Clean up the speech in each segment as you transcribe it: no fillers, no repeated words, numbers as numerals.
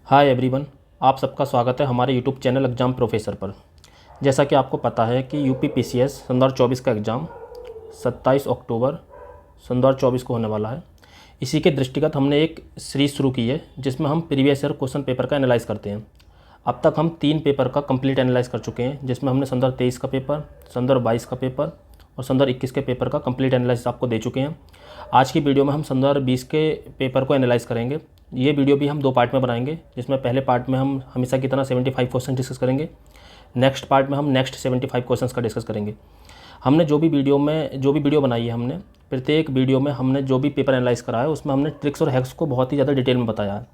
Hi everyone, आप सबका स्वागत है हमारे यूट्यूब चैनल एग्ज़ाम प्रोफेसर पर। जैसा कि आपको पता है कि यूपी पीसीएस सन 2024 का एग्ज़ाम 27 अक्टूबर सन 2024 को होने वाला है। इसी के दृष्टिगत हमने एक सीरीज़ शुरू की है जिसमें हम प्रीवियस ईयर क्वेश्चन पेपर का एनालाइज़ करते हैं। अब तक हम 3 पेपर का कंप्लीट एनालाइज़ कर चुके हैं, जिसमें हमने सन 2023 का पेपर, सन 2022 का पेपर और सन 2021 के पेपर का कंप्लीट एनालिसिस आपको दे चुके हैं। आज की वीडियो में हम सन 2020 के पेपर को एनालाइज़ करेंगे। ये वीडियो भी हम 2 पार्ट में बनाएंगे, जिसमें पहले पार्ट में हम हमेशा की तरह 75 क्वेश्चन डिस्कस करेंगे। नेक्स्ट पार्ट में हम नेक्स्ट 75 क्वेश्चंस का डिस्कस करेंगे। हमने जो भी वीडियो बनाई है, हमने प्रत्येक वीडियो में हमने जो भी पेपर एनालाइज़ करा है उसमें हमने ट्रिक्स और हैक्स को बहुत ही ज़्यादा डिटेल में बताया है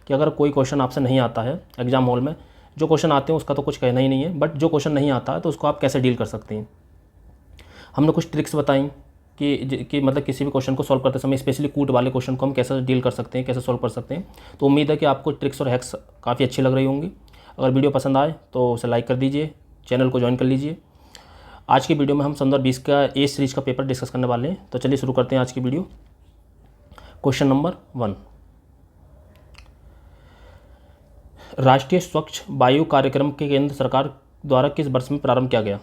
कि अगर कोई क्वेश्चन आपसे नहीं आता है एग्जाम हॉल में, जो क्वेश्चन आते हैं उसका तो कुछ कहना ही नहीं है, बट जो क्वेश्चन नहीं आता है तो उसको आप कैसे डील कर सकते हैं। हमने कुछ ट्रिक्स बताई कि मतलब किसी भी क्वेश्चन को सॉल्व करते समय, स्पेशली कूट वाले क्वेश्चन को हम कैसे डील कर सकते हैं, कैसे सॉल्व कर सकते हैं। तो उम्मीद है कि आपको ट्रिक्स और हैक्स काफ़ी अच्छी लग रही होंगी। अगर वीडियो पसंद आए तो उसे लाइक कर दीजिए, चैनल को ज्वाइन कर लीजिए। आज की वीडियो में हम सन 2020 का ए सीरीज़ का पेपर डिस्कस करने वाले हैं। तो चलिए शुरू करते हैं आज की वीडियो। क्वेश्चन नंबर 1, राष्ट्रीय स्वच्छ वायु कार्यक्रम के केंद्र सरकार द्वारा किस वर्ष में प्रारंभ किया गया।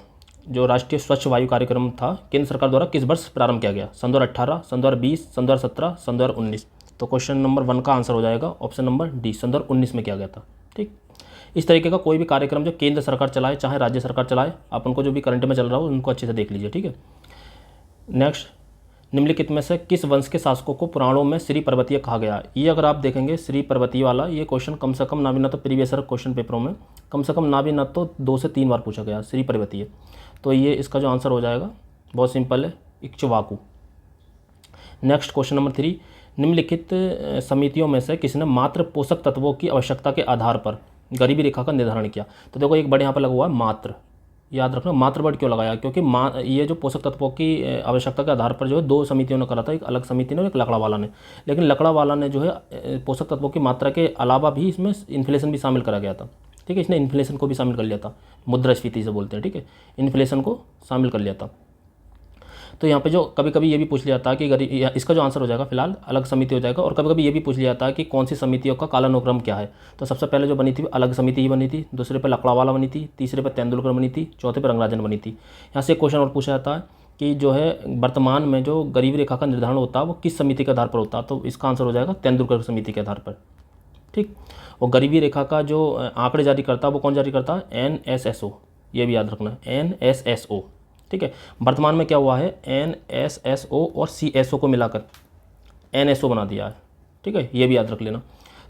जो राष्ट्रीय स्वच्छ वायु कार्यक्रम था केंद्र सरकार द्वारा किस वर्ष प्रारंभ किया गया, सन 2018, सन 2020, सन 2017, सन 2019। तो क्वेश्चन नंबर 1 का आंसर हो जाएगा ऑप्शन नंबर डी, सन 2019 में किया गया था। ठीक, इस तरीके का कोई भी कार्यक्रम जो केंद्र सरकार चलाए चाहे राज्य सरकार चलाए, आप उनको जो भी करंट में चल रहा हो उनको अच्छे से देख लीजिए। ठीक है, नेक्स्ट, निम्नलिखित में से किस वंश के शासकों को पुराणों में श्री पर्वतीय कहा गया। ये अगर आप देखेंगे श्री पर्वतीय वाला, ये क्वेश्चन कम से कम ना भी ना तो प्रीवियस ईयर क्वेश्चन पेपरों में कम से कम ना भी ना तो 2 से 3 बार पूछा गया श्री पर्वतीय। तो ये इसका जो आंसर हो जाएगा बहुत सिंपल है, इक्ष्वाकु। नेक्स्ट क्वेश्चन नंबर 3, निम्नलिखित समितियों में से किसने मात्र पोषक तत्वों की आवश्यकता के आधार पर गरीबी रेखा का निर्धारण किया। तो देखो एक वर्ड यहाँ पर लगा हुआ है मात्र, याद रखना मात्र वर्ड क्यों लगाया, क्योंकि ये जो पोषक तत्वों की आवश्यकता के आधार पर जो है 2 समितियों ने करा था, एक अलग समिति ने और एक लकड़ा वाला ने। लेकिन लकड़ा वाला ने जो है पोषक तत्वों की मात्रा के अलावा भी इसमें इन्फ्लेशन भी शामिल करा गया था। ठीक है, इसने इन्फ्लेशन को भी शामिल कर लिया था, मुद्रास्फीति से बोलते हैं। ठीक है, इन्फ्लेशन को शामिल कर लिया था। तो यहाँ पे जो कभी कभी ये भी पूछ लिया जाता है कि गरीब, इसका जो आंसर हो जाएगा फिलहाल अलग समिति हो जाएगा। और कभी कभी ये भी पूछ लिया जाता है कि कौन सी समितियों का कालानुक्रम क्या है। तो सबसे पहले जो बनी थी अलग समिति ही बनी थी, दूसरे पे लकड़ावाला बनी थी, तीसरे पे तेंदुलकर बनी थी, चौथे पे रंगराजन बनी थी। यहाँ से एक क्वेश्चन और पूछा जाता है कि जो है वर्तमान में जो गरीबी रेखा का निर्धारण होता है वो किस समिति के आधार पर होता है। तो इसका आंसर हो जाएगा तेंदुलकर समिति के आधार पर। ठीक, और गरीबी रेखा का जो आंकड़े जारी करता है वो कौन जारी करता है, NSSO। ये भी याद रखना है, NSSO। ठीक है, वर्तमान में क्या हुआ है, NSSO और CSO को मिलाकर NSO बना दिया है। ठीक है, ये भी याद रख लेना।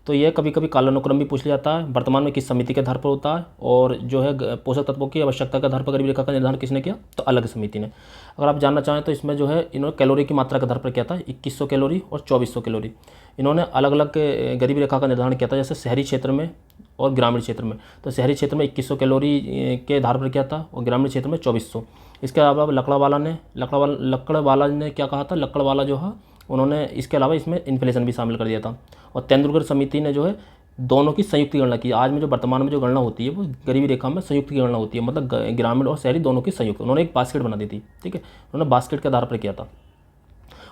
तो ये कभी कभी कालानुक्रम भी पूछ लिया जाता है, वर्तमान में किस समिति के आधार पर होता है, और जो है पोषक तत्वों की आवश्यकता के आधार पर गरीबी रेखा का निर्धारण किसने किया, तो अलग समिति ने। अगर आप जानना चाहें तो इसमें जो है इन्होंने कैलोरी की मात्रा के आधार पर किया था, 2100 कैलोरी और 2400 कैलोरी। इन्होंने अलग अलग गरीबी रेखा का निर्धारण किया था, जैसे शहरी क्षेत्र में और ग्रामीण क्षेत्र में। तो शहरी क्षेत्र में 2100 कैलोरी के आधार पर किया था और ग्रामीण क्षेत्र में 2400। इसके अलावा लकड़वाला ने क्या कहा था, लकड़वाला जो है उन्होंने इसके अलावा इसमें इन्फ्लेशन भी शामिल कर दिया था। और तेंदुलकर समिति ने जो है दोनों की संयुक्त गणना की। आज में जो वर्तमान में जो गणना होती है वो गरीबी रेखा में संयुक्त की गणना होती है, मतलब ग्रामीण और शहरी दोनों की संयुक्त। उन्होंने एक बास्केट बना दी थी। ठीक है, उन्होंने बास्केट के आधार पर किया था।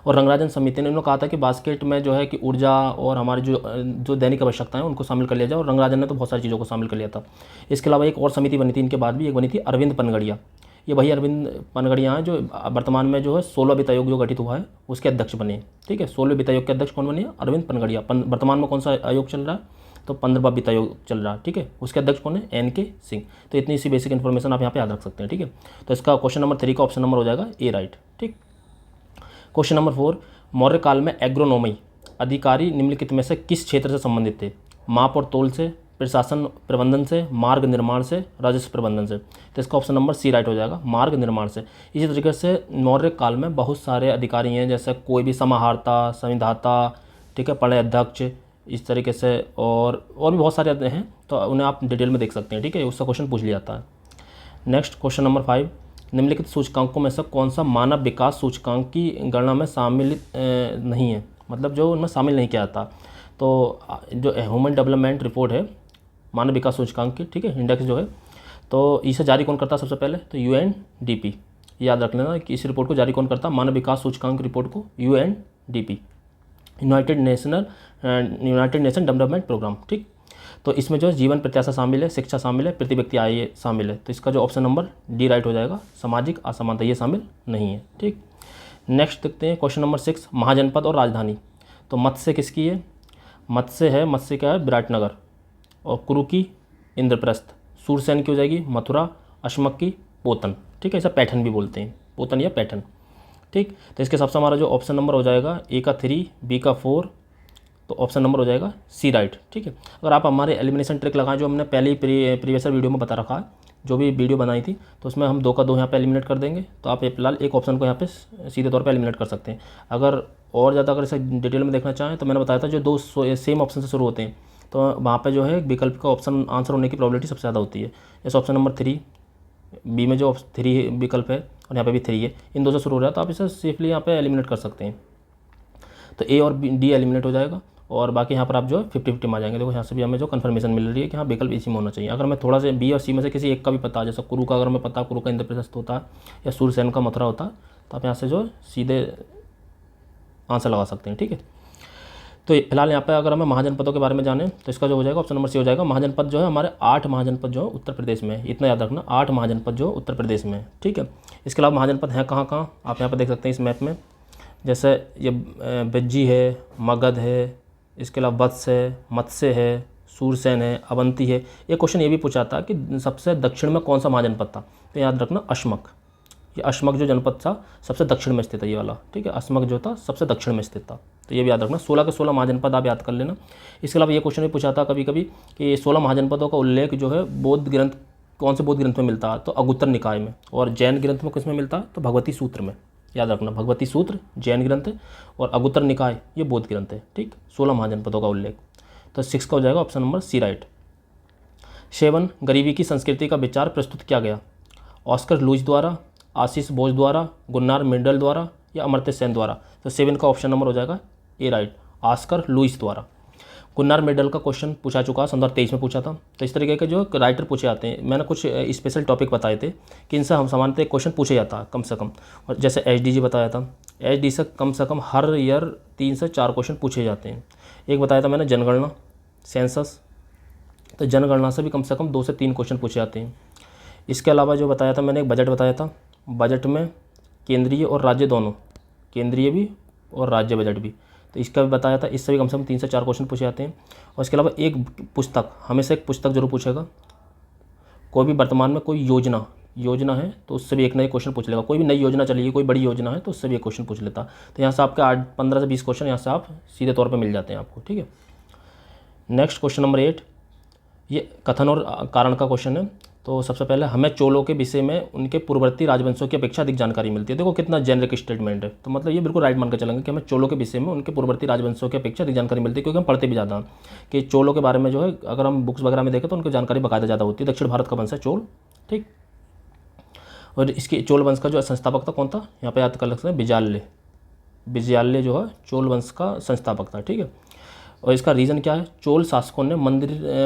और रंगराजन समिति ने उन्होंने कहा था कि बास्केट में जो है कि ऊर्जा और हमारी जो दैनिक आवश्यकताएं उनको शामिल कर लिया जाए, और रंगराजन ने तो बहुत सारी चीज़ों को शामिल कर लिया था। इसके अलावा एक और समिति बनी थी इनके बाद भी, एक बनी थी अरविंद पनगड़िया। ये वही अरविंद पनगड़िया हैं जो वर्तमान में जो है 16 वित्त आयोग जो गठित हुआ है उसके अध्यक्ष बने। ठीक है, 16 वित्त आयोग के अध्यक्ष कौन बने, अरविंद पनगड़िया। वर्तमान में कौन सा आयोग चल रहा है, तो 15वां वित्त आयोग चल रहा है। ठीक है, उसके अध्यक्ष कौन है, NK सिंह। तो इतनी सी बेसिक इन्फॉर्मेशन आप यहाँ पे याद रख सकते हैं। ठीक है, तो इसका क्वेश्चन नंबर 3 का ऑप्शन नंबर हो जाएगा ए, राइट। ठीक, क्वेश्चन नंबर 4, मौर्य काल में एग्रोनोमी अधिकारी निम्नलिखित में से किस क्षेत्र से संबंधित थे, माप और तोल से, प्रशासन प्रबंधन से, मार्ग निर्माण से, राजस्व प्रबंधन से। तो इसका ऑप्शन नंबर सी राइट हो जाएगा, मार्ग निर्माण से। इसी तरीके से मौर्य काल में बहुत सारे अधिकारी हैं, जैसे कोई भी समाहर्ता, संविधाता, ठीक है, पढ़े अध्यक्ष, इस तरीके से और भी बहुत सारे हैं, तो उन्हें आप डिटेल में देख सकते हैं। ठीक है, उसका क्वेश्चन पूछ लिया जाता है। नेक्स्ट क्वेश्चन नंबर 5, निम्नलिखित सूचकांकों में से कौन सा मानव विकास सूचकांक की गणना में शामिल नहीं है, मतलब जो उनमें शामिल नहीं किया जाता। तो जो ह्यूमन डेवलपमेंट रिपोर्ट है मानव विकास सूचकांक की, ठीक है, इंडेक्स जो है, तो इसे जारी कौन करता है सबसे पहले, तो UNDP। याद रख लेना कि इस रिपोर्ट को जारी कौन करता है, मानव विकास सूचकांक रिपोर्ट को UNDP, United Nation Development Programme. ठीक, तो इसमें जो है जीवन प्रत्याशा शामिल है, शिक्षा शामिल है, प्रति व्यक्ति आय शामिल है। तो इसका जो ऑप्शन नंबर डी राइट हो जाएगा। सामाजिक असमानता ये शामिल नहीं है। ठीक, नेक्स्ट देखते हैं क्वेश्चन नंबर 6, महाजनपद और राजधानी। तो मत्स्य किसकी है? मत्स्य है, मत्स्य क्या है? विराटनगर। और कुरु की इंद्रप्रस्थ, सूरसेन की हो जाएगी मथुरा, अश्मक की पोतन। ठीक है, इसे पैठन भी बोलते हैं, पोतन या पैठन। ठीक, तो इसके हिसाब से हमारा जो ऑप्शन नंबर हो जाएगा ए का 3, बी का 4, तो ऑप्शन नंबर हो जाएगा सी राइट। ठीक है, अगर आप हमारे एलिमिनेशन ट्रिक लगाएं जो हमने पहले ही प्रीवियस वीडियो में बता रखा है, जो भी वीडियो बनाई थी, तो उसमें हम 2 का 2 यहाँ पे एलिमिनेट कर देंगे। तो आप फिलहाल एक ऑप्शन को यहाँ पे सीधे तौर पे एलिमिनेट कर सकते हैं। अगर और ज़्यादा अगर इसे डिटेल में देखना चाहें तो मैंने बताया था जो 2 सेम ऑप्शन से शुरू होते हैं तो वहाँ पे जो है विकल्प का ऑप्शन आंसर होने की प्रोबेबिलिटी सबसे ज़्यादा होती है। जैसे ऑप्शन नंबर 3 बी में जो 3 विकल्प है और यहाँ पे भी 3 है, इन 2 से शुरू हो रहा है तो आप इसे सेफली यहाँ पे एलिमिनेट कर सकते हैं। तो ए और डी एलिमिनेट हो जाएगा और बाकी यहाँ पर आप जो है 50-50 में आ जाएंगे। देखो यहाँ से भी हमें जो कन्फर्मेशन मिल रही है कि हाँ विकल्प इसी में होना चाहिए। अगर मैं थोड़ा सा बी और सी में से किसी एक का भी पता, जैसे कुरु का अगर मैं पता, कुरु का इंद्रप्रस्थ होता है या सूरसेन का मथुरा होता है, तो आप यहाँ से जो सीधे आंसर लगा सकते हैं। ठीक है, तो फिलहाल यहाँ पे अगर हमें महाजनपदों के बारे में जाने तो इसका जो हो जाएगा ऑप्शन नंबर सी हो जाएगा। महाजनपद जो है हमारे 8 महाजनपद जो है उत्तर प्रदेश में है, इतना याद रखना, 8 महाजनपद जो उत्तर प्रदेश में है। ठीक है, इसके अलावा महाजनपद हैं कहाँ कहाँ आप यहाँ पर देख सकते हैं इस मैप में। जैसे ये बिज्जी है, मगध है, इसके अलावा वत्स है, मत्स्य है, सूरसेन है, अवंती है। ये क्वेश्चन ये भी पूछा था कि सबसे दक्षिण में कौन सा महाजनपद था, तो याद रखना अश्मक। ये अश्मक जो जनपद था सबसे दक्षिण में स्थित है ये वाला। ठीक है, अश्मक जो था सबसे दक्षिण में स्थित था, तो ये भी याद रखना। 16 के 16 महाजनपद आप याद कर लेना। इसके अलावा ये क्वेश्चन भी पूछा था कभी कभी कि 16 महाजनपदों का उल्लेख जो है बौद्ध ग्रंथ, कौन से बौद्ध ग्रंथ में मिलता है, तो अगुत्तर निकाय में। और जैन ग्रंथ में किस में मिलता है, तो भगवती सूत्र में। याद रखना, भगवती सूत्र जैन ग्रंथ है और अगुत्तर निकाय ये बौद्ध ग्रंथ है। ठीक, 16 महाजनपदों का उल्लेख। तो 6 का हो जाएगा ऑप्शन नंबर सी राइट। 7, गरीबी की संस्कृति का विचार प्रस्तुत किया गया। ऑस्कर लुईस द्वारा, आशीष बोस द्वारा, गुन्नार मेंडल द्वारा या अमर्त्य सेन द्वारा। तो 7 का ऑप्शन नंबर हो जाएगा ए राइट, ऑस्कर लुईस द्वारा। गुन्नार मेंडल का क्वेश्चन पूछा चुका, 2023 में पूछा था। तो इस तरीके के जो राइटर पूछे जाते हैं, मैंने कुछ स्पेशल टॉपिक बताए थे कि इनसे हम सामान्यतः क्वेश्चन पूछे जाता है कम से कम। और जैसे एचडीजी बताया था, एचडी से कम हर ईयर 3 से 4 क्वेश्चन पूछे जाते हैं। एक बताया था मैंने जनगणना, सेंसस, तो जनगणना से भी कम 2 से 3 क्वेश्चन पूछे जाते हैं। इसके अलावा जो बताया था मैंने एक बजट बताया था, बजट में केंद्रीय और राज्य दोनों, केंद्रीय भी और राज्य बजट भी, तो इसका भी बताया था। इससे भी कम 3 से 4 क्वेश्चन पूछे जाते हैं। और इसके अलावा एक पुस्तक, हमेशा एक पुस्तक जरूर पूछेगा। कोई भी वर्तमान में कोई योजना है तो उससे भी एक नए क्वेश्चन पूछ लेगा। कोई भी नई योजना चलेगी, कोई बड़ी योजना है तो उससे भी एक क्वेश्चन पूछ लेता। तो यहाँ से आपके 15 से 20 क्वेश्चन यहाँ से आप सीधे तौर पर मिल जाते हैं आपको। ठीक है, नेक्स्ट क्वेश्चन नंबर 8, ये कथन और कारण का क्वेश्चन है। तो सबसे पहले हमें चोलों के विषय में उनके पूर्ववर्ती राजवंशों की अपेक्षा अधिक जानकारी मिलती है। देखो कितना जेनरिक स्टेटमेंट है, तो मतलब ये बिल्कुल राइट मान के चलेंगे कि हमें चोलों के विषय में उनके पूर्ववर्ती राजवंशों की अपेक्षा अधिक जानकारी मिलती है, क्योंकि हम पढ़ते भी ज़्यादा कि चोलों के बारे में जो है अगर हम बुक्स वगैरह में देखें तो उनकी जानकारी बाकायदा ज़्यादा होती है। दक्षिण भारत का वंश है चोल। ठीक, और इसके चोल वंश का जो संस्थापक था कौन था, यहाँ पर याद कर सकते हैं, विजयालय जो है चोल वंश का संस्थापक था। ठीक है, और इसका रीज़न क्या है, चोल शासकों ने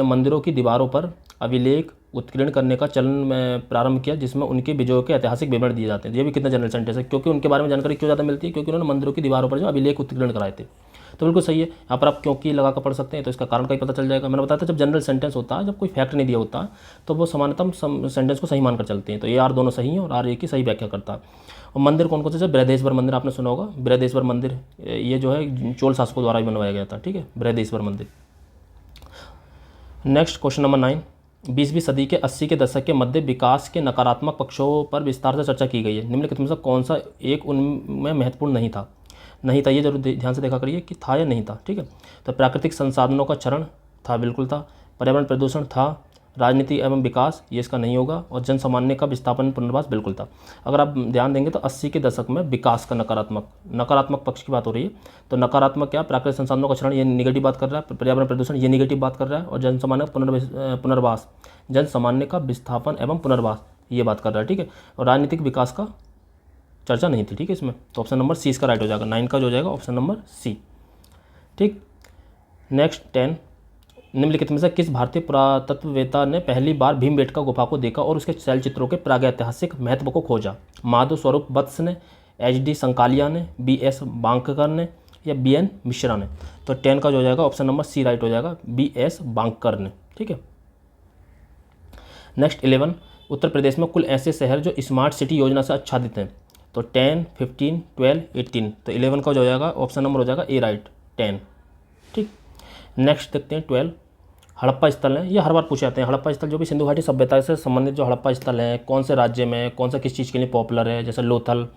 मंदिरों की दीवारों पर अभिलेख उत्कीर्ण करने का चलन में प्रारंभ किया, जिसमें उनके विजयों के ऐतिहासिक विवरण दिए जाते हैं। ये भी कितना जनरल सेंटेंस है, क्योंकि उनके बारे में जानकारी क्यों ज़्यादा मिलती है, क्योंकि उन्होंने मंदिरों की दीवारों पर जो अभिलेख उत्कीर्ण कराए थे। तो बिल्कुल सही है, यहाँ पर आप क्योंकि लगा कर पढ़ सकते हैं तो इसका कारण का ही पता चल जाएगा। मैंने बताया था जब जनरल सेंटेंस होता है, जब कोई फैक्ट नहीं दिया होता तो वो सामान्यतम सेंटेंस को सही मानकर चलते हैं। तो ये आर दोनों सही हैं और आर एक की सही व्याख्या करता है। और मंदिर कौन कौन से, बृहदेश्वर मंदिर आपने सुना होगा, बृहदेश्वर मंदिर ये जो है चोल शासकों द्वारा ही बनवाया गया था। ठीक है, बृहदेश्वर मंदिर। नेक्स्ट क्वेश्चन नंबर 9, 20वीं सदी के 80 के दशक के मध्य विकास के नकारात्मक पक्षों पर विस्तार से चर्चा की गई है। निम्नलिखित में से कौन सा एक उनमें महत्वपूर्ण नहीं था, ये जरूर ध्यान से देखा करिए कि था या नहीं था। ठीक है, तो प्राकृतिक संसाधनों का क्षरण था, बिल्कुल था। पर्यावरण प्रदूषण था। राजनीति एवं विकास, ये इसका नहीं होगा। और जन सामान्य का विस्थापन पुनर्वास, बिल्कुल था। अगर आप ध्यान देंगे तो 80 के दशक में विकास का नकारात्मक पक्ष की बात हो रही है। तो नकारात्मक क्या, प्राकृतिक संसाधनों का क्षरण, ये निगेटिव बात कर रहा है। पर्यावरण प्रदूषण, ये निगेटिव बात कर रहा है। और जन सामान्य पुनर्वास, जन सामान्य का विस्थापन एवं पुनर्वास, ये बात कर रहा है। ठीक है, और राजनीतिक विकास का चर्चा नहीं थी। ठीक है, इसमें तो ऑप्शन नंबर सी इसका राइट हो जाएगा। 9 का जो हो जाएगा ऑप्शन नंबर सी। ठीक, नेक्स्ट 10, निम्नलिखित में से किस भारतीय पुरातत्ववेत्ता ने पहली बार भीमबेटका गुफा को देखा और उसके शैल चित्रों के प्रागैतिहासिक महत्व को खोजा? माधव स्वरूप वत्स ने, एच.डी. संकालिया ने, बी.एस. बांककर ने या बी.एन. मिश्रा ने? तो 10 का जो हो जाएगा ऑप्शन नंबर सी राइट हो जाएगा, बी.एस. बांककर ने। ठीक है। नेक्स्ट 11, उत्तर प्रदेश में कुल ऐसे शहर जो स्मार्ट सिटी योजना से आच्छादित हैं। तो 10, 15, 12, 18, तो 11 का जो हो जाएगा ऑप्शन नंबर हो जाएगा ए राइट, 10। ठीक। नेक्स्ट देखते हैं 12, हड़प्पा स्थल है, ये हर बार पूछे जाते हैं। हड़प्पा स्थल जो भी सिंधु घाटी सभ्यता से संबंधित जो हड़प्पा स्थल है, कौन से राज्य में, कौन सा किस चीज़ के लिए पॉपुलर है, जैसे लोथल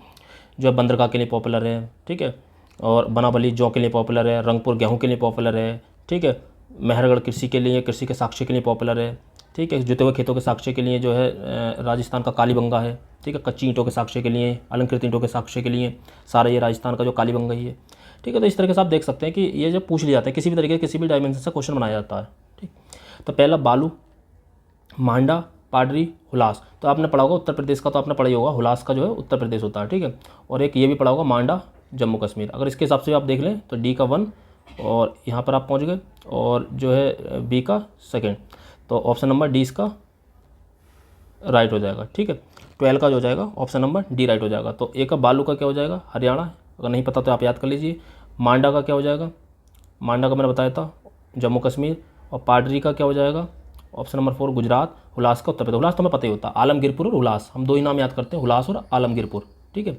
जो है बंदरगाह के लिए पॉपुलर है, ठीक है, और बनाबली जौ के लिए पॉपुलर है, रंगपुर गेहूँ के लिए पॉपुलर है, ठीक है, मेहरगढ़ कृषि के लिए, कृषि के साक्ष्य के लिए पॉपुलर है, ठीक है, जुते हुए खेतों के साक्ष्य के लिए जो है राजस्थान का कालीबंगा है, ठीक है, कच्ची ईंटों के साक्ष्य के लिए, अलंकृत ईंटों के साक्ष्य के लिए सारा ये राजस्थान का जो कालीबंगा ही है, ठीक है। तो इस तरीके से आप देख सकते हैं कि ये जो पूछ लिया जाता है किसी भी तरीके किसी भी डायमेंशन से क्वेश्चन बनाया जाता है, ठीक। तो पहला बालू, मांडा, पाडरी, हुलास, तो आपने पढ़ा होगा उत्तर प्रदेश का, तो आपने पढ़ा ही होगा हुलास का जो है उत्तर प्रदेश होता है, ठीक है। और एक ये भी पढ़ा होगा मांडा जम्मू कश्मीर। अगर इसके हिसाब से आप देख लें तो डी का 1 और यहाँ पर आप पहुँच गए, और जो है बी का 2, तो ऑप्शन नंबर डी इसका राइट हो जाएगा, ठीक है। 12 का जो हो जाएगा ऑप्शन नंबर डी राइट हो जाएगा। तो ए का बालू का क्या हो जाएगा, हरियाणा, अगर नहीं पता तो आप याद कर लीजिए। मांडा का क्या हो जाएगा, मांडा का मैंने बताया था जम्मू कश्मीर। और पाडरी का क्या हो जाएगा ऑप्शन नंबर 4 गुजरात। हुलास का उत्तर प्रदेश, हुलास तो हमें पता ही होता है, आलमगीरपुर और हुलास, हम दो ही नाम याद करते हैं, हुलास और आलमगीरपुर, ठीक है।